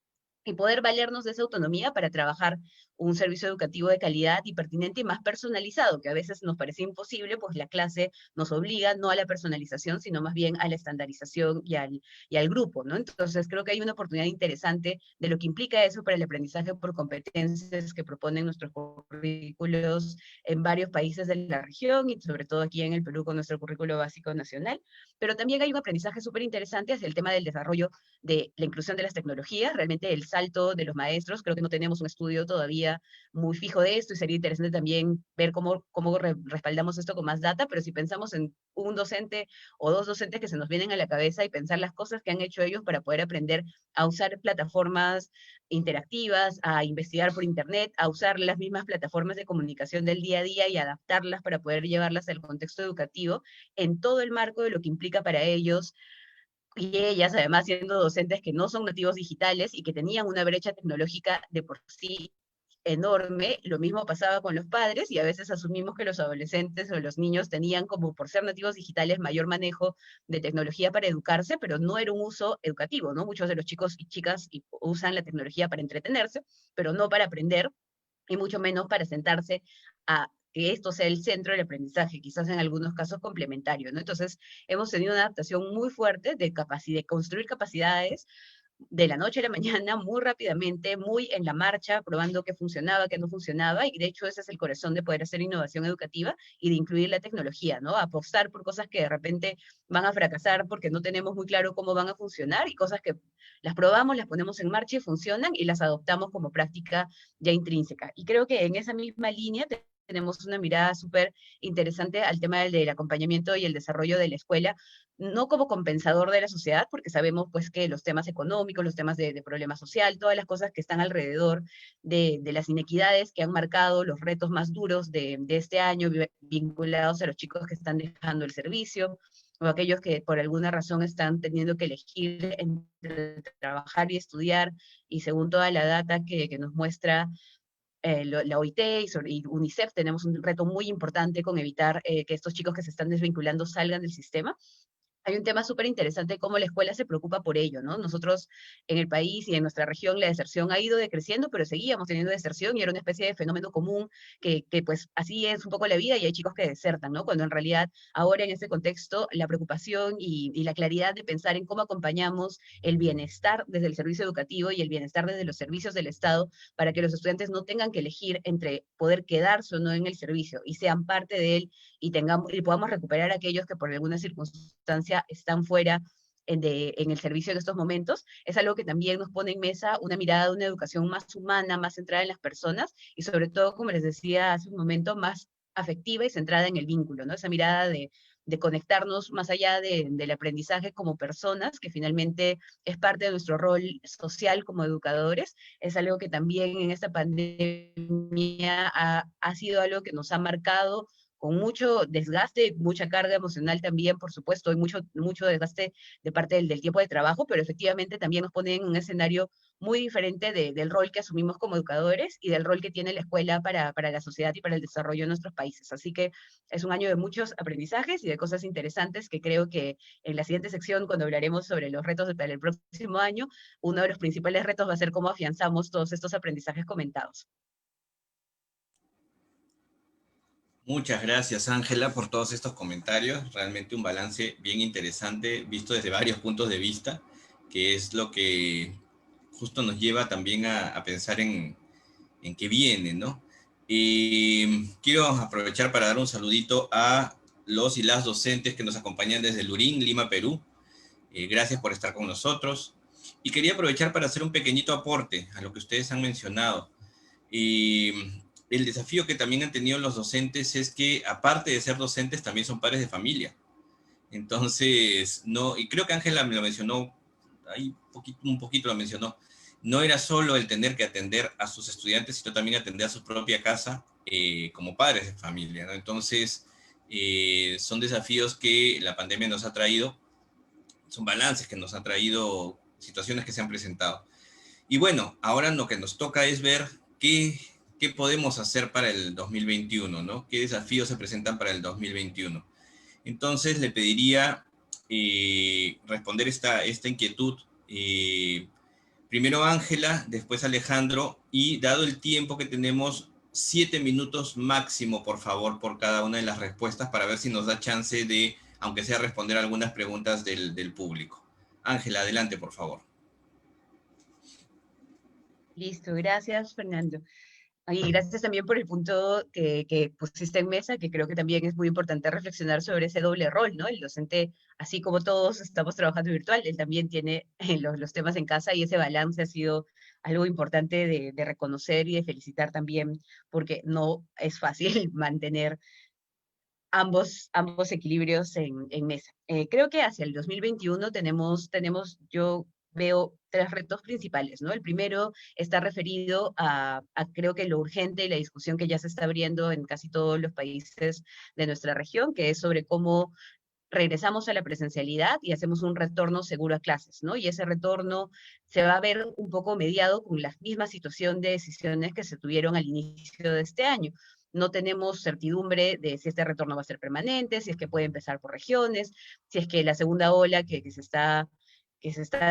y poder valernos de esa autonomía para trabajar un servicio educativo de calidad y pertinente y más personalizado, que a veces nos parece imposible, pues la clase nos obliga no a la personalización, sino más bien a la estandarización y al grupo, ¿no? Entonces creo que hay una oportunidad interesante de lo que implica eso para el aprendizaje por competencias que proponen nuestros currículos en varios países de la región y sobre todo aquí en el Perú con nuestro currículo básico nacional, pero también hay un aprendizaje súper interesante hacia el tema del desarrollo de la inclusión de las tecnologías, realmente el salto de los maestros, creo que no tenemos un estudio todavía muy fijo de esto y sería interesante también ver cómo respaldamos esto con más data, pero si pensamos en un docente o dos docentes que se nos vienen a la cabeza y pensar las cosas que han hecho ellos para poder aprender a usar plataformas interactivas, a investigar por internet, a usar las mismas plataformas de comunicación del día a día y adaptarlas para poder llevarlas al contexto educativo en todo el marco de lo que implica para ellos y ellas, además, siendo docentes que no son nativos digitales y que tenían una brecha tecnológica de por sí enorme, lo mismo pasaba con los padres y a veces asumimos que los adolescentes o los niños tenían como por ser nativos digitales mayor manejo de tecnología para educarse, pero no era un uso educativo, ¿no? Muchos de los chicos y chicas usan la tecnología para entretenerse, pero no para aprender y mucho menos para sentarse a que esto sea el centro del aprendizaje, quizás en algunos casos complementario, ¿no? Entonces, hemos tenido una adaptación muy fuerte de construir capacidades de la noche a la mañana, muy rápidamente, muy en la marcha, probando qué funcionaba, qué no funcionaba, y de hecho ese es el corazón de poder hacer innovación educativa y de incluir la tecnología, ¿no? Apostar por cosas que de repente van a fracasar porque no tenemos muy claro cómo van a funcionar y cosas que las probamos, las ponemos en marcha y funcionan y las adoptamos como práctica ya intrínseca. Y creo que en esa misma línea tenemos una mirada súper interesante al tema del acompañamiento y el desarrollo de la escuela, no como compensador de la sociedad, porque sabemos pues que los temas económicos, los temas de problema social, todas las cosas que están alrededor de las inequidades que han marcado los retos más duros de este año vinculados a los chicos que están dejando el servicio, o aquellos que por alguna razón están teniendo que elegir entre trabajar y estudiar, y según toda la data que nos muestra la OIT y UNICEF, tenemos un reto muy importante con evitar que estos chicos que se están desvinculando salgan del sistema. Hay un tema súper interesante de cómo la escuela se preocupa por ello, ¿no? Nosotros en el país y en nuestra región la deserción ha ido decreciendo, pero seguíamos teniendo deserción y era una especie de fenómeno común que pues así es un poco la vida y hay chicos que desertan, ¿no? Cuando en realidad ahora en este contexto la preocupación y la claridad de pensar en cómo acompañamos el bienestar desde el servicio educativo y el bienestar desde los servicios del Estado para que los estudiantes no tengan que elegir entre poder quedarse o no en el servicio y sean parte de él y podamos recuperar a aquellos que por alguna circunstancia están fuera en el servicio en estos momentos, es algo que también nos pone en mesa una mirada de una educación más humana, más centrada en las personas y sobre todo, como les decía hace un momento, más afectiva y centrada en el vínculo, ¿no? Esa mirada de conectarnos más allá del aprendizaje como personas, que finalmente es parte de nuestro rol social como educadores, es algo que también en esta pandemia ha sido algo que nos ha marcado con mucho desgaste, mucha carga emocional también, por supuesto, hay mucho desgaste de parte del tiempo de trabajo, pero efectivamente también nos pone en un escenario muy diferente del rol que asumimos como educadores y del rol que tiene la escuela para la sociedad y para el desarrollo de nuestros países. Así que es un año de muchos aprendizajes y de cosas interesantes que creo que en la siguiente sección, cuando hablaremos sobre los retos para el próximo año, uno de los principales retos va a ser cómo afianzamos todos estos aprendizajes comentados. Muchas gracias, Ángela, por todos estos comentarios. Realmente un balance bien interesante, visto desde varios puntos de vista, que es lo que justo nos lleva también a pensar en qué viene, ¿no? Quiero aprovechar para dar un saludito a los y las docentes que nos acompañan desde Lurín, Lima, Perú. Gracias por estar con nosotros. Y quería aprovechar para hacer un pequeñito aporte a lo que ustedes han mencionado. El desafío que también han tenido los docentes es que, aparte de ser docentes, también son padres de familia. Entonces, no, y creo que Ángela me lo mencionó, ahí un poquito lo mencionó, no era solo el tener que atender a sus estudiantes, sino también atender a su propia casa como padres de familia, ¿no? Entonces, son desafíos que la pandemia nos ha traído, son balances que nos ha traído, situaciones que se han presentado. Y bueno, ahora lo que nos toca es ver qué podemos hacer para el 2021, ¿no? ¿Qué desafíos se presentan para el 2021? Entonces le pediría responder esta inquietud. Primero Ángela, después Alejandro, y dado el tiempo que tenemos, 7 minutos máximo, por favor, por cada una de las respuestas, para ver si nos da chance de, aunque sea, responder algunas preguntas del público. Ángela, adelante, por favor. Listo, gracias, Fernando. Y gracias también por el punto que pusiste en mesa, que creo que también es muy importante reflexionar sobre ese doble rol, ¿no? El docente, así como todos estamos trabajando virtual, él también tiene los temas en casa y ese balance ha sido algo importante de reconocer y de felicitar también, porque no es fácil mantener ambos equilibrios en mesa. Creo que hacia el 2021 yo veo tres retos principales, ¿no? El primero está referido a creo que lo urgente y la discusión que ya se está abriendo en casi todos los países de nuestra región, que es sobre cómo regresamos a la presencialidad y hacemos un retorno seguro a clases, ¿no? Y ese retorno se va a ver un poco mediado con la misma situación de decisiones que se tuvieron al inicio de este año. No tenemos certidumbre de si este retorno va a ser permanente, si es que puede empezar por regiones, si es que la segunda ola que se está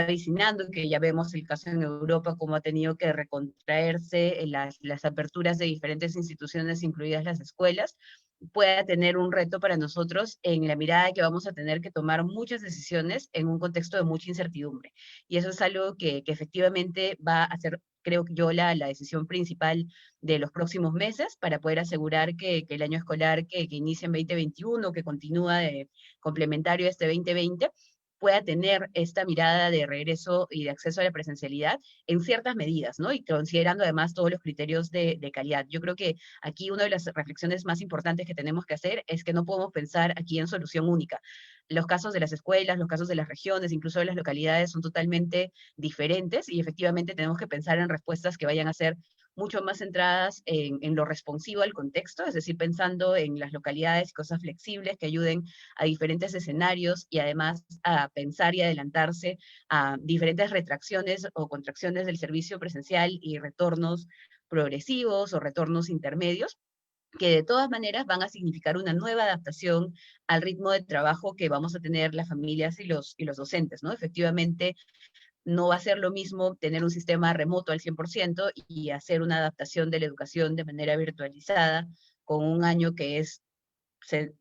avecinando, que ya vemos el caso en Europa, cómo ha tenido que recontraerse en las aperturas de diferentes instituciones, incluidas las escuelas, pueda tener un reto para nosotros en la mirada de que vamos a tener que tomar muchas decisiones en un contexto de mucha incertidumbre. Y eso es algo que efectivamente va a ser, creo yo, la decisión principal de los próximos meses para poder asegurar que el año escolar que inicia en 2021, que continúa de complementario a este 2020, pueda tener esta mirada de regreso y de acceso a la presencialidad en ciertas medidas, ¿no? Y considerando además todos los criterios de calidad. Yo creo que aquí una de las reflexiones más importantes que tenemos que hacer es que no podemos pensar aquí en solución única. Los casos de las escuelas, los casos de las regiones, incluso de las localidades son totalmente diferentes y efectivamente tenemos que pensar en respuestas que vayan a ser mucho más centradas en lo responsivo al contexto, es decir, pensando en las localidades y cosas flexibles que ayuden a diferentes escenarios y además a pensar y adelantarse a diferentes retracciones o contracciones del servicio presencial y retornos progresivos o retornos intermedios, que de todas maneras van a significar una nueva adaptación al ritmo de trabajo que vamos a tener las familias y los docentes, ¿no? Efectivamente, no va a ser lo mismo tener un sistema remoto al 100% y hacer una adaptación de la educación de manera virtualizada con un año que es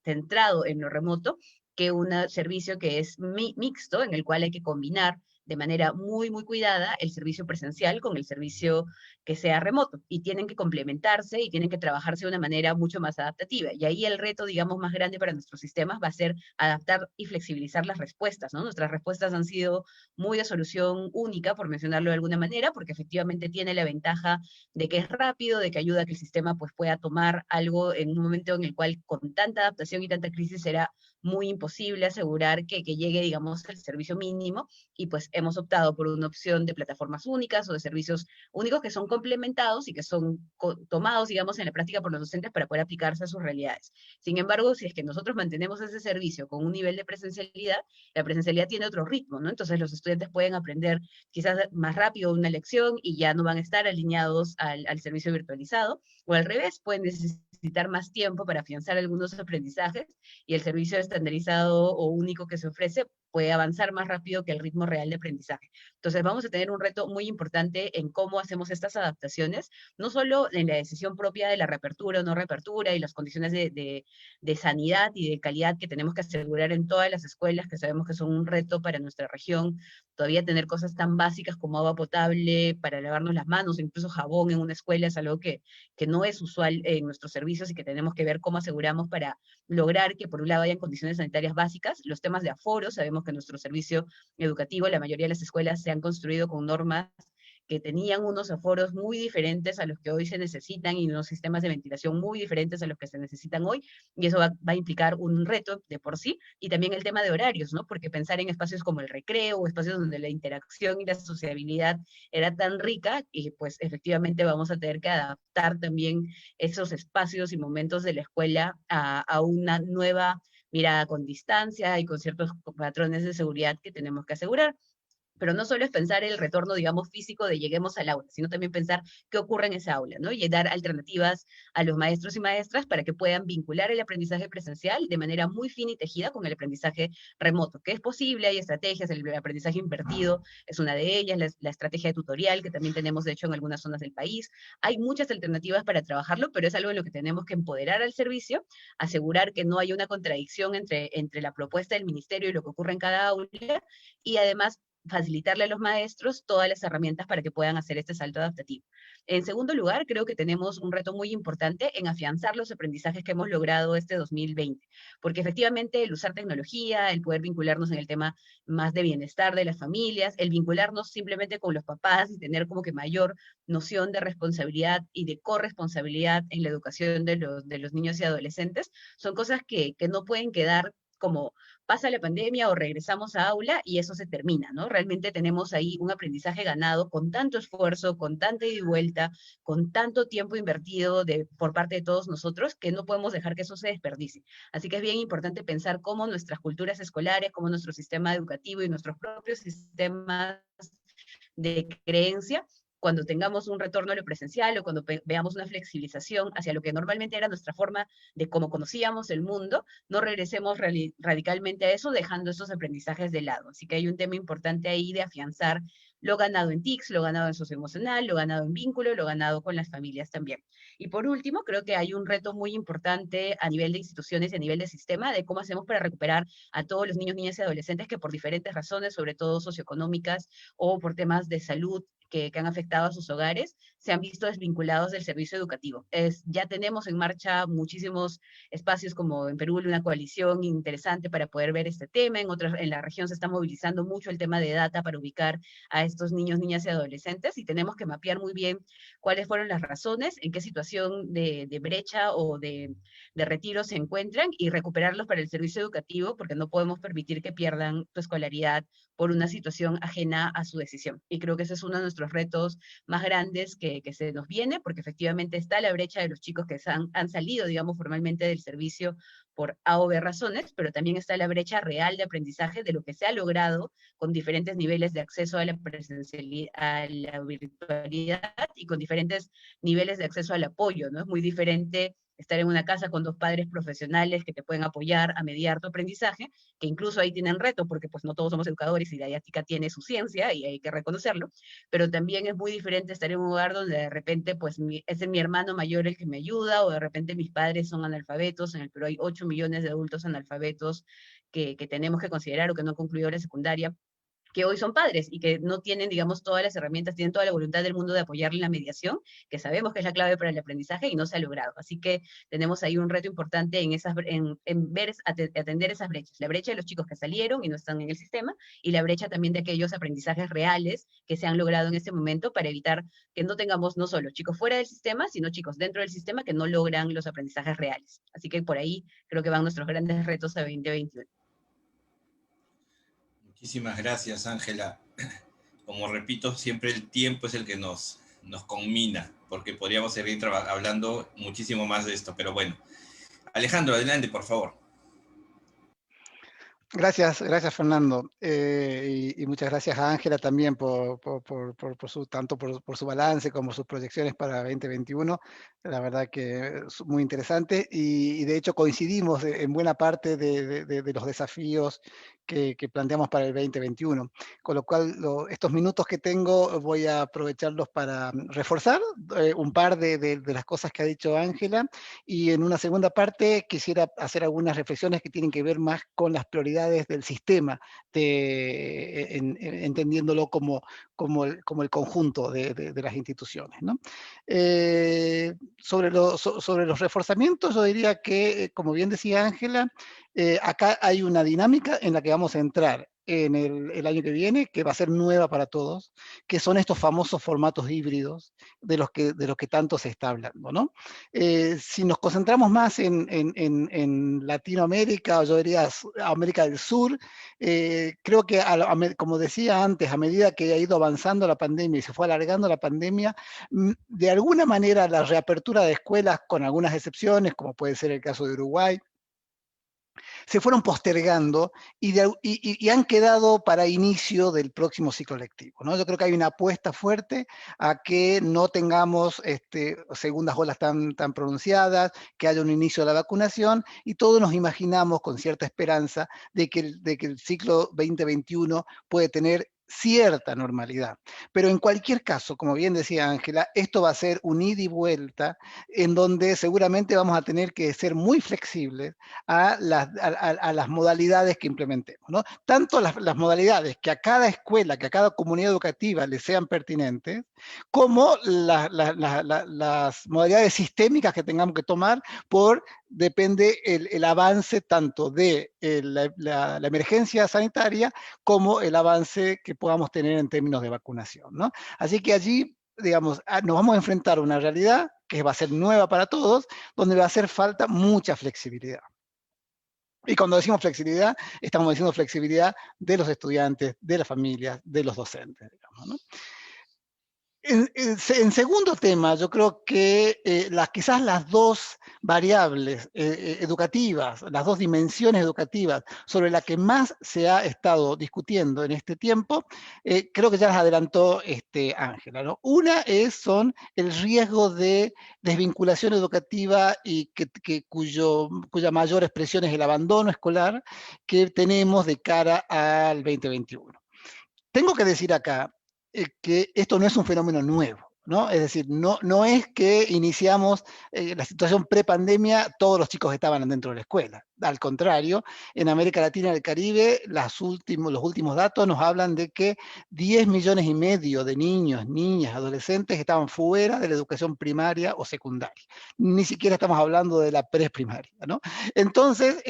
centrado en lo remoto, que un servicio que es mixto, en el cual hay que combinar de manera muy, muy cuidada el servicio presencial con el servicio que sea remoto. Y tienen que complementarse y tienen que trabajarse de una manera mucho más adaptativa. Y ahí el reto, digamos, más grande para nuestros sistemas va a ser adaptar y flexibilizar las respuestas, ¿no? Nuestras respuestas han sido muy de solución única, por mencionarlo de alguna manera, porque efectivamente tiene la ventaja de que es rápido, de que ayuda a que el sistema pues, pueda tomar algo en un momento en el cual con tanta adaptación y tanta crisis será muy imposible asegurar que llegue, digamos, el servicio mínimo, y pues hemos optado por una opción de plataformas únicas o de servicios únicos que son complementados y que son tomados, digamos, en la práctica por los docentes para poder aplicarse a sus realidades. Sin embargo, si es que nosotros mantenemos ese servicio con un nivel de presencialidad, la presencialidad tiene otro ritmo, ¿no? Entonces los estudiantes pueden aprender quizás más rápido una lección y ya no van a estar alineados al servicio virtualizado, o al revés, pueden necesitar más tiempo para afianzar algunos aprendizajes y el servicio estandarizado o único que se ofrece puede avanzar más rápido que el ritmo real de aprendizaje. Entonces vamos a tener un reto muy importante en cómo hacemos estas adaptaciones, no solo en la decisión propia de la reapertura o no reapertura y las condiciones de sanidad y de calidad que tenemos que asegurar en todas las escuelas, que sabemos que son un reto para nuestra región, todavía tener cosas tan básicas como agua potable para lavarnos las manos, incluso jabón en una escuela es algo que no es usual en nuestros servicios y que tenemos que ver cómo aseguramos para lograr que por un lado hayan condiciones sanitarias básicas. Los temas de aforo, sabemos que nuestro servicio educativo, la mayoría de las escuelas se han construido con normas que tenían unos aforos muy diferentes a los que hoy se necesitan y unos sistemas de ventilación muy diferentes a los que se necesitan hoy, y eso va a implicar un reto de por sí, y también el tema de horarios, ¿no? Porque pensar en espacios como el recreo, o espacios donde la interacción y la sociabilidad era tan rica, y pues efectivamente vamos a tener que adaptar también esos espacios y momentos de la escuela a una nueva mirada con distancia y con ciertos patrones de seguridad que tenemos que asegurar. Pero no solo es pensar el retorno, digamos, físico de lleguemos al aula, sino también pensar qué ocurre en esa aula, ¿no? Y dar alternativas a los maestros y maestras para que puedan vincular el aprendizaje presencial de manera muy fina y tejida con el aprendizaje remoto, que es posible, hay estrategias, el aprendizaje invertido es una de ellas, la estrategia de tutorial, que también tenemos, de hecho, en algunas zonas del país. Hay muchas alternativas para trabajarlo, pero es algo en lo que tenemos que empoderar al servicio, asegurar que no haya una contradicción entre la propuesta del ministerio y lo que ocurre en cada aula, y además facilitarle a los maestros todas las herramientas para que puedan hacer este salto adaptativo. En segundo lugar, creo que tenemos un reto muy importante en afianzar los aprendizajes que hemos logrado este 2020, porque efectivamente el usar tecnología, el poder vincularnos en el tema más de bienestar de las familias, el vincularnos simplemente con los papás y tener como que mayor noción de responsabilidad y de corresponsabilidad en la educación de los niños y adolescentes, son cosas que no pueden quedar como pasa la pandemia o regresamos a aula y eso se termina, ¿no? Realmente tenemos ahí un aprendizaje ganado con tanto esfuerzo, con tanta ida y vuelta, con tanto tiempo invertido por parte de todos nosotros, que no podemos dejar que eso se desperdicie. Así que es bien importante pensar cómo nuestras culturas escolares, cómo nuestro sistema educativo y nuestros propios sistemas de creencia, cuando tengamos un retorno a lo presencial o cuando veamos una flexibilización hacia lo que normalmente era nuestra forma de cómo conocíamos el mundo, no regresemos radicalmente a eso, dejando esos aprendizajes de lado. Así que hay un tema importante ahí de afianzar lo ganado en TICS, lo ganado en socioemocional, lo ganado en vínculo, lo ganado con las familias también. Y por último, creo que hay un reto muy importante a nivel de instituciones y a nivel de sistema de cómo hacemos para recuperar a todos los niños, niñas y adolescentes que por diferentes razones, sobre todo socioeconómicas o por temas de salud, que han afectado a sus hogares, se han visto desvinculados del servicio educativo. Ya tenemos en marcha muchísimos espacios como en Perú, una coalición interesante para poder ver este tema. En la región se está movilizando mucho el tema de data para ubicar a estos niños, niñas y adolescentes, y tenemos que mapear muy bien cuáles fueron las razones, en qué situación de brecha o de retiro se encuentran y recuperarlos para el servicio educativo, porque no podemos permitir que pierdan su escolaridad por una situación ajena a su decisión. Y creo que ese es uno de nuestros retos más grandes que se nos viene, porque efectivamente está la brecha de los chicos que han salido, digamos, formalmente del servicio por A o B razones, pero también está la brecha real de aprendizaje de lo que se ha logrado con diferentes niveles de acceso a la presencialidad, a la virtualidad y con diferentes niveles de acceso al apoyo, ¿no? Es muy diferente estar en una casa con dos padres profesionales que te pueden apoyar a mediar tu aprendizaje, que incluso ahí tienen reto, porque pues no todos somos educadores y la didáctica tiene su ciencia y hay que reconocerlo, pero también es muy diferente estar en un hogar donde de repente pues es mi hermano mayor el que me ayuda, o de repente mis padres son analfabetos, en el Perú hay 8 millones de adultos analfabetos que tenemos que considerar o que no han concluido la secundaria, que hoy son padres y que no tienen, digamos, todas las herramientas, tienen toda la voluntad del mundo de apoyarle en la mediación, que sabemos que es la clave para el aprendizaje y no se ha logrado. Así que tenemos ahí un reto importante en ver, atender esas brechas. La brecha de los chicos que salieron y no están en el sistema, y la brecha también de aquellos aprendizajes reales que se han logrado en este momento para evitar que no tengamos no solo chicos fuera del sistema, sino chicos dentro del sistema que no logran los aprendizajes reales. Así que por ahí creo que van nuestros grandes retos a 2021. Muchísimas gracias, Ángela. Como repito, siempre el tiempo es el que nos conmina, porque podríamos seguir hablando muchísimo más de esto, pero bueno. Alejandro, adelante, por favor. Gracias, gracias Fernando. Y muchas gracias a Ángela también por su balance como sus proyecciones para 2021. La verdad que es muy interesante y de hecho coincidimos en buena parte de los desafíos que planteamos para el 2021. Con lo cual, estos minutos que tengo voy a aprovecharlos para reforzar un par de las cosas que ha dicho Ángela, y en una segunda parte quisiera hacer algunas reflexiones que tienen que ver más con las prioridades del sistema, entendiéndolo como el conjunto de las instituciones, ¿no? Sobre los reforzamientos, yo diría que, como bien decía Ángela, acá hay una dinámica en la que vamos a entrar en el año que viene, que va a ser nueva para todos, que son estos famosos formatos híbridos de los que tanto se está hablando, ¿no? Si nos concentramos más en Latinoamérica, o yo diría América del Sur, creo que, como decía antes, a medida que ha ido avanzando la pandemia y se fue alargando la pandemia, de alguna manera la reapertura de escuelas, con algunas excepciones, como puede ser el caso de Uruguay, se fueron postergando y han quedado para inicio del próximo ciclo lectivo, ¿no? Yo creo que hay una apuesta fuerte a que no tengamos segundas olas tan pronunciadas, que haya un inicio de la vacunación, y todos nos imaginamos con cierta esperanza de que el ciclo 2021 puede tener cierta normalidad. Pero en cualquier caso, como bien decía Ángela, esto va a ser un ida y vuelta en donde seguramente vamos a tener que ser muy flexibles a las modalidades que implementemos, ¿no? Tanto las modalidades que a cada escuela, que a cada comunidad educativa le sean pertinentes, como las modalidades sistémicas que tengamos que tomar depende el avance tanto de la emergencia sanitaria como el avance que podamos tener en términos de vacunación, ¿no? Así que allí, digamos, nos vamos a enfrentar a una realidad que va a ser nueva para todos, donde va a hacer falta mucha flexibilidad. Y cuando decimos flexibilidad, estamos diciendo flexibilidad de los estudiantes, de las familias, de los docentes, digamos, ¿no? En segundo tema, yo creo que quizás las dos variables educativas, las dos dimensiones educativas sobre las que más se ha estado discutiendo en este tiempo, creo que ya las adelantó Ángela, ¿no? Una son el riesgo de desvinculación educativa y cuya mayor expresión es el abandono escolar que tenemos de cara al 2021. Tengo que decir acá que esto no es un fenómeno nuevo, ¿no? Es decir, no es que iniciamos la situación pre-pandemia, todos los chicos estaban dentro de la escuela. Al contrario, en América Latina y el Caribe, los últimos datos nos hablan de que 10 millones y medio de niños, niñas, adolescentes estaban fuera de la educación primaria o secundaria. Ni siquiera estamos hablando de la preprimaria, ¿no? Entonces,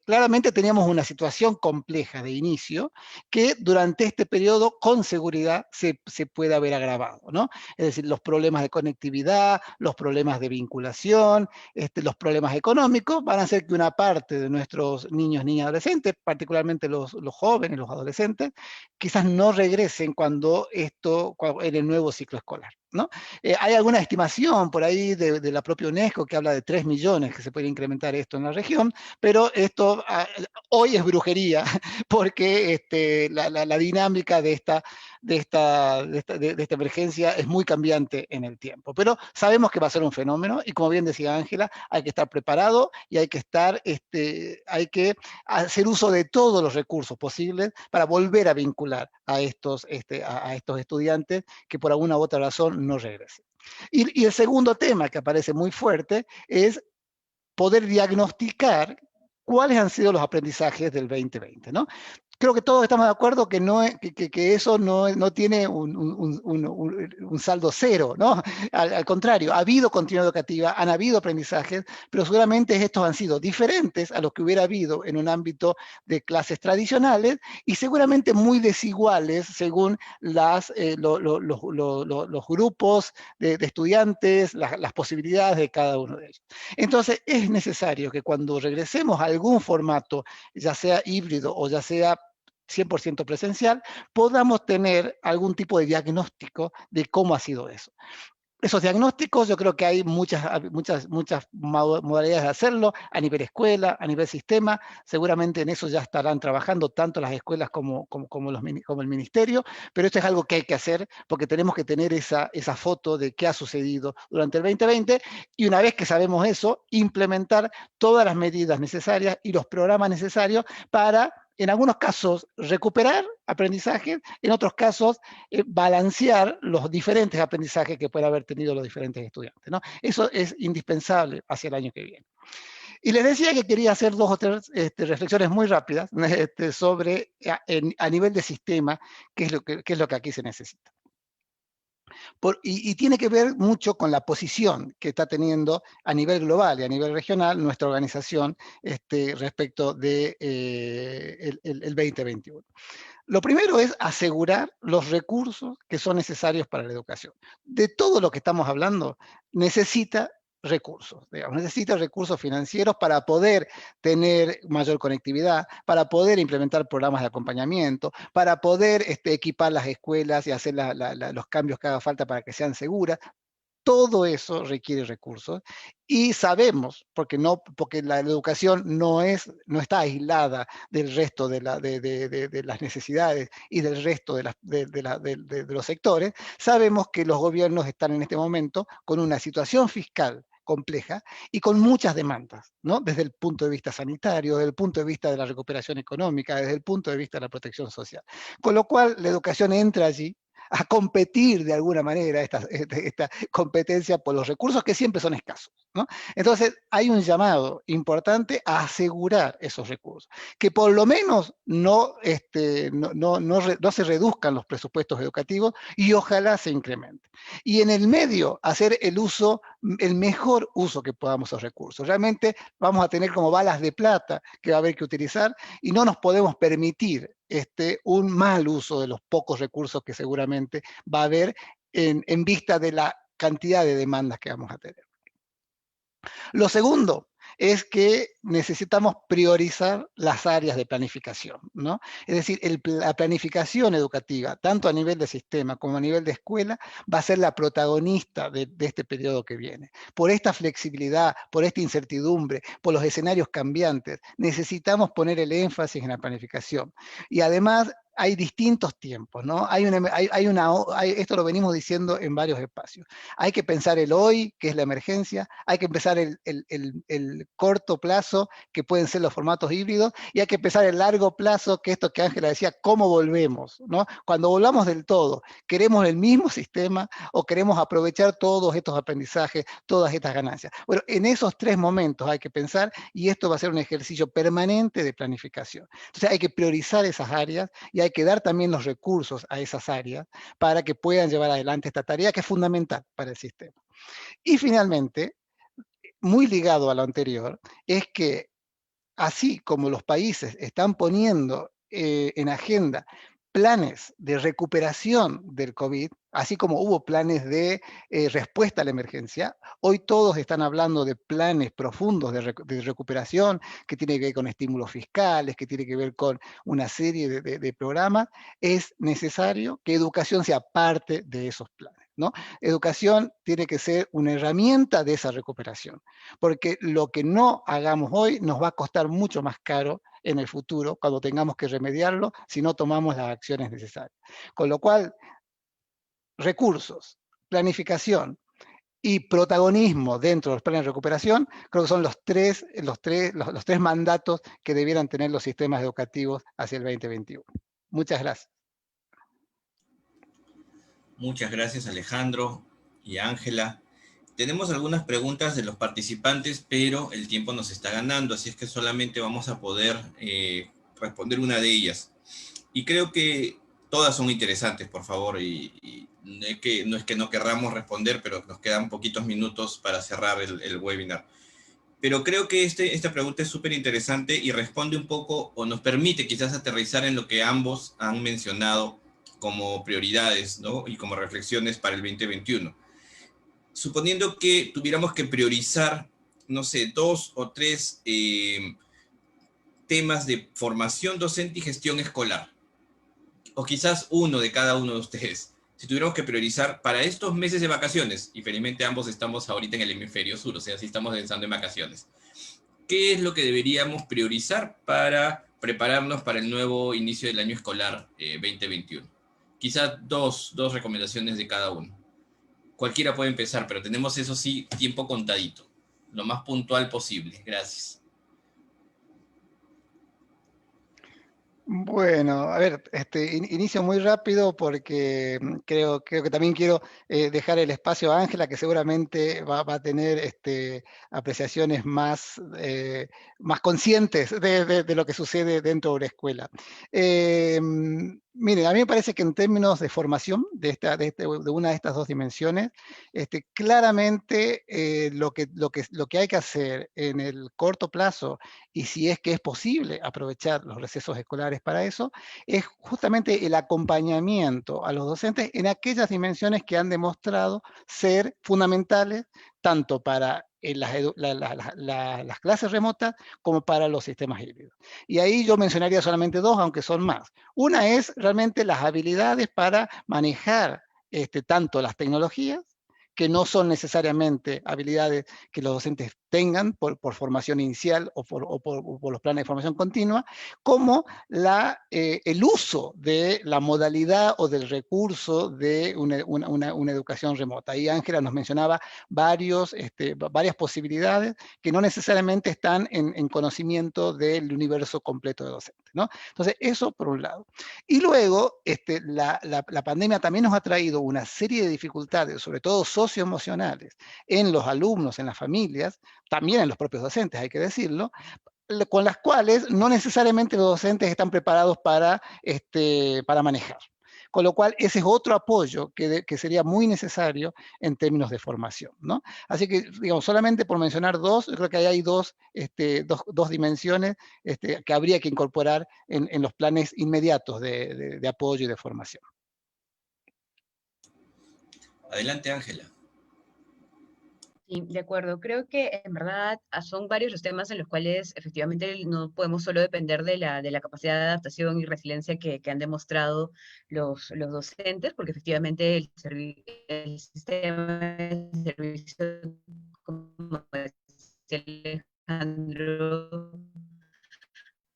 claramente teníamos una situación compleja de inicio que durante este periodo con seguridad se puede haber agravado, ¿no? Es decir, los problemas de conectividad, los problemas de vinculación, los problemas económicos van a hacer que una parte de nuestros niños, niñas, adolescentes, particularmente los jóvenes, los adolescentes, quizás no regresen en el nuevo ciclo escolar, ¿no? Hay alguna estimación por ahí de la propia UNESCO que habla de 3 millones que se puede incrementar esto en la región, pero esto hoy es brujería, porque la dinámica de esta emergencia es muy cambiante en el tiempo. Pero sabemos que va a ser un fenómeno y, como bien decía Ángela, hay que estar preparado y hay que hacer uso de todos los recursos posibles para volver a vincular a estos estudiantes que por alguna u otra razón no regresen. Y el segundo tema que aparece muy fuerte es poder diagnosticar cuáles han sido los aprendizajes del 2020, ¿no? Creo que todos estamos de acuerdo que eso no tiene un saldo cero, ¿no? Al contrario, ha habido continuidad educativa, han habido aprendizajes, pero seguramente estos han sido diferentes a los que hubiera habido en un ámbito de clases tradicionales y seguramente muy desiguales según los grupos de estudiantes, las posibilidades de cada uno de ellos. Entonces, es necesario que cuando regresemos a algún formato, ya sea híbrido o ya sea 100% presencial, podamos tener algún tipo de diagnóstico de cómo ha sido eso. Esos diagnósticos, yo creo que hay muchas modalidades de hacerlo, a nivel escuela, a nivel sistema, seguramente en eso ya estarán trabajando tanto las escuelas como el ministerio, pero esto es algo que hay que hacer porque tenemos que tener esa foto de qué ha sucedido durante el 2020 y una vez que sabemos eso, implementar todas las medidas necesarias y los programas necesarios para, en algunos casos, recuperar aprendizajes, en otros casos, balancear los diferentes aprendizajes que pueden haber tenido los diferentes estudiantes, ¿no? Eso es indispensable hacia el año que viene. Y les decía que quería hacer 2 o 3 reflexiones muy rápidas sobre, a nivel de sistema, qué es lo que aquí se necesita. Y tiene que ver mucho con la posición que está teniendo a nivel global y a nivel regional nuestra organización respecto del 2021. Lo primero es asegurar los recursos que son necesarios para la educación. De todo lo que estamos hablando, necesita recursos, digamos, necesita recursos financieros para poder tener mayor conectividad, para poder implementar programas de acompañamiento, para poder equipar las escuelas y hacer los cambios que haga falta para que sean seguras. todo eso requiere recursos y sabemos, porque la educación no está aislada del resto de las necesidades y del resto de los sectores, sabemos que los gobiernos están en este momento con una situación fiscal compleja y con muchas demandas, ¿no? Desde el punto de vista sanitario, desde el punto de vista de la recuperación económica, desde el punto de vista de la protección social. Con lo cual, la educación entra allí a competir de alguna manera, esta competencia por los recursos que siempre son escasos, ¿no? Entonces, hay un llamado importante a asegurar esos recursos, que por lo menos no se reduzcan los presupuestos educativos y ojalá se incrementen. Y en el medio, hacer el mejor uso que podamos de esos recursos. Realmente vamos a tener como balas de plata que va a haber que utilizar y no nos podemos permitir un mal uso de los pocos recursos que seguramente va a haber en vista de la cantidad de demandas que vamos a tener. Lo segundo es que necesitamos priorizar las áreas de planificación, ¿no? Es decir, la planificación educativa, tanto a nivel de sistema como a nivel de escuela, va a ser la protagonista de este periodo que viene. Por esta flexibilidad, por esta incertidumbre, por los escenarios cambiantes, necesitamos poner el énfasis en la planificación. Y además, hay distintos tiempos, ¿no? Esto lo venimos diciendo en varios espacios. Hay que pensar el hoy, que es la emergencia, hay que empezar el corto plazo, que pueden ser los formatos híbridos, y hay que empezar el largo plazo, que esto que Ángela decía, ¿cómo volvemos? ¿No? Cuando volvamos del todo, ¿queremos el mismo sistema o queremos aprovechar todos estos aprendizajes, todas estas ganancias? Bueno, en esos tres momentos hay que pensar, y esto va a ser un ejercicio permanente de planificación. Entonces hay que priorizar esas áreas y hay que dar también los recursos a esas áreas para que puedan llevar adelante esta tarea que es fundamental para el sistema. Y finalmente, muy ligado a lo anterior, es que así como los países están poniendo en agenda planes de recuperación del COVID, así como hubo planes de respuesta a la emergencia, hoy todos están hablando de planes profundos de recuperación, que tiene que ver con estímulos fiscales, que tiene que ver con una serie de programas. Es necesario que educación sea parte de esos planes, ¿no? Educación tiene que ser una herramienta de esa recuperación, porque lo que no hagamos hoy nos va a costar mucho más caro en el futuro, cuando tengamos que remediarlo, si no tomamos las acciones necesarias. Con lo cual, recursos, planificación y protagonismo dentro de los planes de recuperación, creo que son los tres mandatos que debieran tener los sistemas educativos hacia el 2021. Muchas gracias. Muchas gracias, Alejandro y Ángela. Tenemos algunas preguntas de los participantes, pero el tiempo nos está ganando, así es que solamente vamos a poder responder una de ellas. Y creo que todas son interesantes, por favor, y no es que no querramos responder, pero nos quedan poquitos minutos para cerrar el webinar. Pero creo que esta pregunta es súper interesante y responde un poco, o nos permite quizás aterrizar en lo que ambos han mencionado como prioridades, ¿no? Y como reflexiones para el 2021. Suponiendo que tuviéramos que priorizar, no sé, 2 o 3 temas de formación docente y gestión escolar, o quizás uno de cada uno de ustedes, si tuviéramos que priorizar para estos meses de vacaciones, y felizmente ambos estamos ahorita en el hemisferio sur, o sea, sí estamos pensando en vacaciones, ¿qué es lo que deberíamos priorizar para prepararnos para el nuevo inicio del año escolar 2021? Quizás dos recomendaciones de cada uno. Cualquiera puede empezar, pero tenemos, eso sí, tiempo contadito. Lo más puntual posible. Gracias. Bueno, a ver, inicio muy rápido porque creo que también quiero dejar el espacio a Ángela, que seguramente va a tener apreciaciones más conscientes de lo que sucede dentro de la escuela. Miren, a mí me parece que en términos de formación de una de estas dos dimensiones, claramente lo que hay que hacer en el corto plazo, y si es que es posible aprovechar los recesos escolares para eso, es justamente el acompañamiento a los docentes en aquellas dimensiones que han demostrado ser fundamentales, tanto para las clases remotas como para los sistemas híbridos. Y ahí yo mencionaría solamente dos, aunque son más. Una es realmente las habilidades para manejar tanto las tecnologías, que no son necesariamente habilidades que los docentes tengan por formación inicial o por los planes de formación continua, como el uso de la modalidad o del recurso de una educación remota. Y Ángela nos mencionaba varias posibilidades que no necesariamente están en conocimiento del universo completo de docentes, ¿no? Entonces, eso por un lado. Y luego, la pandemia también nos ha traído una serie de dificultades, sobre todo socioemocionales, en los alumnos, en las familias, también en los propios docentes, hay que decirlo, con las cuales no necesariamente los docentes están preparados para manejar. Con lo cual, ese es otro apoyo que sería muy necesario en términos de formación, ¿no? Así que, digamos, solamente por mencionar dos, yo creo que ahí hay dos dimensiones que habría que incorporar en los planes inmediatos de apoyo y de formación. Adelante, Ángela. Sí, de acuerdo. Creo que en verdad son varios los temas en los cuales efectivamente no podemos solo depender de la capacidad de adaptación y resiliencia que han demostrado los docentes, porque efectivamente el sistema de servicio, como decía Alejandro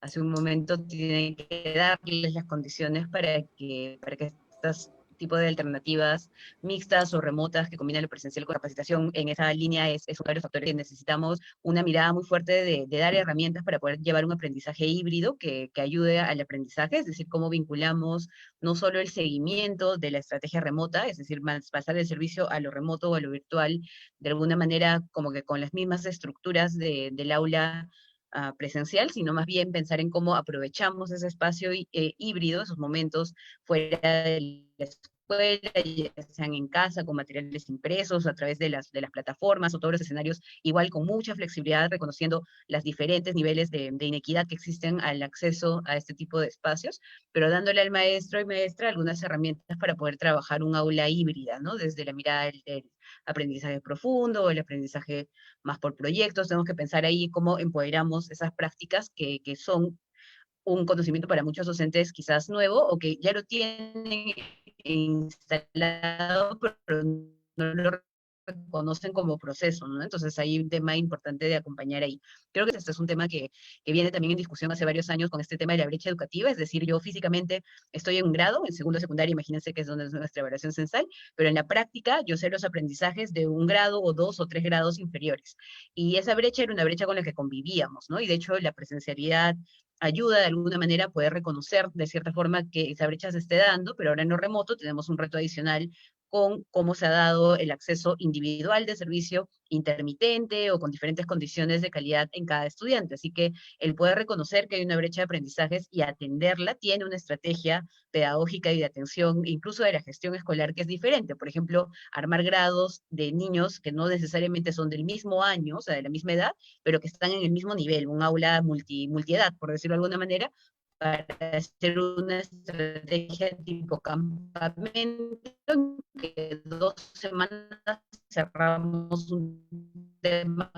hace un momento, tiene que darles las condiciones para que estas tipo de alternativas mixtas o remotas que combinan lo presencial con capacitación en esa línea es uno de los factores que necesitamos una mirada muy fuerte de dar herramientas para poder llevar un aprendizaje híbrido que ayude al aprendizaje, es decir, cómo vinculamos no solo el seguimiento de la estrategia remota, es decir, pasar el servicio a lo remoto o a lo virtual, de alguna manera como que con las mismas estructuras del aula presencial, sino más bien pensar en cómo aprovechamos ese espacio híbrido, esos momentos fuera de la escuela, ya sean en casa, con materiales impresos, a través de las plataformas o todos los escenarios, igual con mucha flexibilidad, reconociendo los diferentes niveles de inequidad que existen al acceso a este tipo de espacios, pero dándole al maestro y maestra algunas herramientas para poder trabajar un aula híbrida, ¿no? Desde la mirada del aprendizaje profundo, el aprendizaje más por proyectos, tenemos que pensar ahí cómo empoderamos esas prácticas que son un conocimiento para muchos docentes quizás nuevo o que ya lo tienen instalado, pero no lo reconocen como proceso, ¿no? Entonces hay un tema importante de acompañar ahí. Creo que este es un tema que viene también en discusión hace varios años con este tema de la brecha educativa, es decir, yo físicamente estoy en un grado, en segundo de secundaria, imagínense que es donde es nuestra evaluación censal, pero en la práctica yo sé los aprendizajes de un grado o dos o tres grados inferiores. Y esa brecha era una brecha con la que convivíamos, ¿no? Y de hecho la presencialidad ayuda de alguna manera a poder reconocer de cierta forma que esa brecha se esté dando, pero ahora en lo remoto tenemos un reto adicional con cómo se ha dado el acceso individual de servicio intermitente o con diferentes condiciones de calidad en cada estudiante. Así que el poder reconocer que hay una brecha de aprendizajes y atenderla tiene una estrategia pedagógica y de atención, incluso de la gestión escolar, que es diferente. Por ejemplo, armar grados de niños que no necesariamente son del mismo año, o sea, de la misma edad, pero que están en el mismo nivel, un aula multiedad, por decirlo de alguna manera, para hacer una estrategia tipo campamento, en que 2 semanas cerramos un tema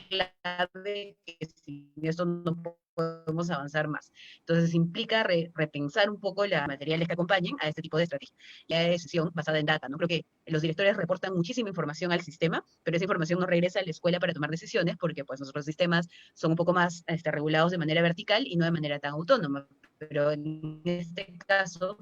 clave, que sin eso no podemos avanzar más. Entonces implica repensar un poco los materiales que acompañen a este tipo de estrategia. La decisión basada en data, ¿no? Creo que los directores reportan muchísima información al sistema, pero esa información no regresa a la escuela para tomar decisiones, porque pues nuestros sistemas son un poco más regulados de manera vertical y no de manera tan autónoma. Pero en este caso,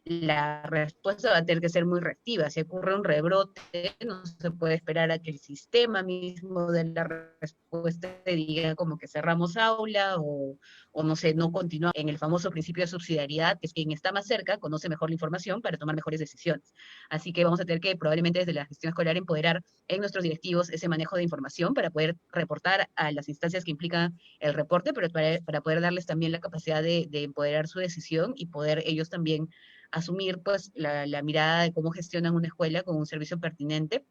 la respuesta va a tener que ser muy reactiva. Si ocurre un rebrote, no se puede esperar a que el sistema mismo de la respuesta diga como que cerramos aula o no sé, no continúa en el famoso principio de subsidiariedad, que es quien está más cerca, conoce mejor la información para tomar mejores decisiones. Así que vamos a tener que probablemente desde la gestión escolar empoderar en nuestros directivos ese manejo de información para poder reportar a las instancias que implican el reporte, pero para poder darles también la capacidad de empoderar su decisión y poder ellos también asumir pues la mirada de cómo gestionan una escuela con un servicio pertinente,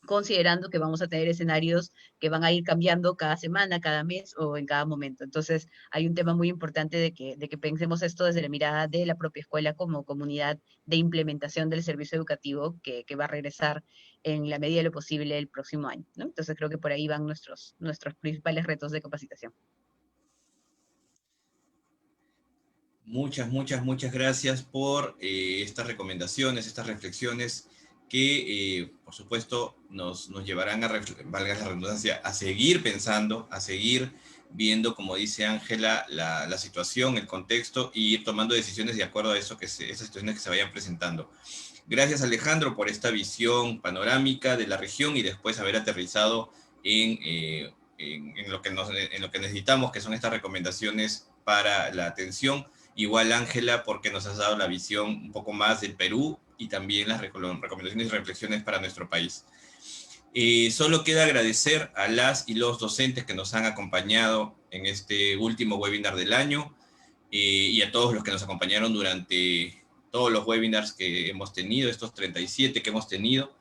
considerando que vamos a tener escenarios que van a ir cambiando cada semana, cada mes o en cada momento. Entonces, hay un tema muy importante de que pensemos esto desde la mirada de la propia escuela como comunidad de implementación del servicio educativo que va a regresar en la medida de lo posible el próximo año, ¿no? Entonces, creo que por ahí van nuestros principales retos de capacitación. Muchas gracias por estas recomendaciones, estas reflexiones que, por supuesto, nos llevarán valga la redundancia, a seguir pensando, a seguir viendo, como dice Ángela, la situación, el contexto, y ir tomando decisiones de acuerdo a eso esas situaciones que se vayan presentando. Gracias, Alejandro, por esta visión panorámica de la región y después haber aterrizado en lo que necesitamos, que son estas recomendaciones para la atención. Igual, Ángela, porque nos has dado la visión un poco más del Perú y también las recomendaciones y reflexiones para nuestro país. Solo queda agradecer a las y los docentes que nos han acompañado en este último webinar del año y a todos los que nos acompañaron durante todos los webinars que hemos tenido, estos 37 que hemos tenido.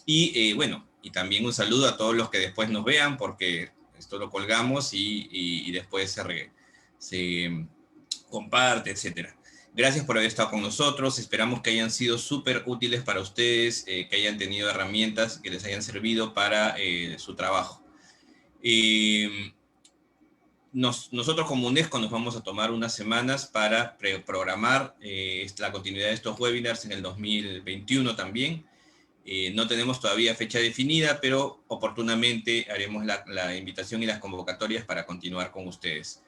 Y bueno, y también un saludo a todos los que después nos vean, porque esto lo colgamos y después se comparte, etcétera. Gracias por haber estado con nosotros. Esperamos que hayan sido súper útiles para ustedes, que hayan tenido herramientas que les hayan servido para su trabajo. Nosotros como UNESCO nos vamos a tomar unas semanas para programar la continuidad de estos webinars en el 2021 también. No tenemos todavía fecha definida, pero oportunamente haremos la invitación y las convocatorias para continuar con ustedes.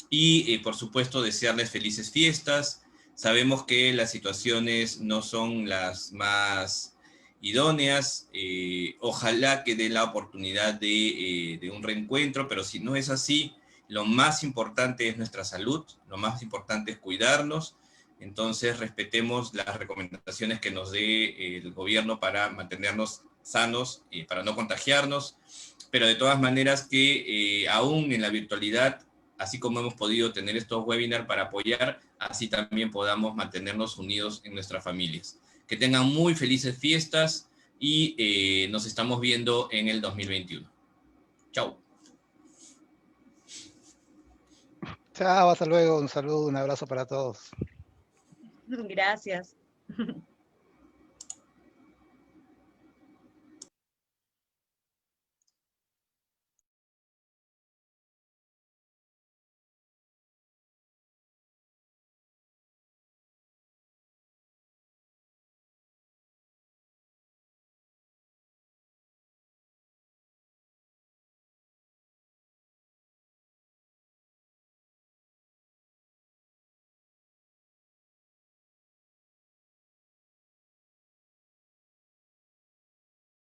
Y por supuesto desearles felices fiestas. Sabemos que las situaciones no son las más idóneas. Ojalá que dé la oportunidad de un reencuentro, pero si no es así, lo más importante es nuestra salud, lo más importante es cuidarnos. Entonces respetemos las recomendaciones que nos dé el gobierno para mantenernos sanos y para no contagiarnos, pero de todas maneras que aún en la virtualidad, así como hemos podido tener estos webinars para apoyar, así también podamos mantenernos unidos en nuestras familias. Que tengan muy felices fiestas y nos estamos viendo en el 2021. Chau. Chao, hasta luego, un saludo, un abrazo para todos. Gracias.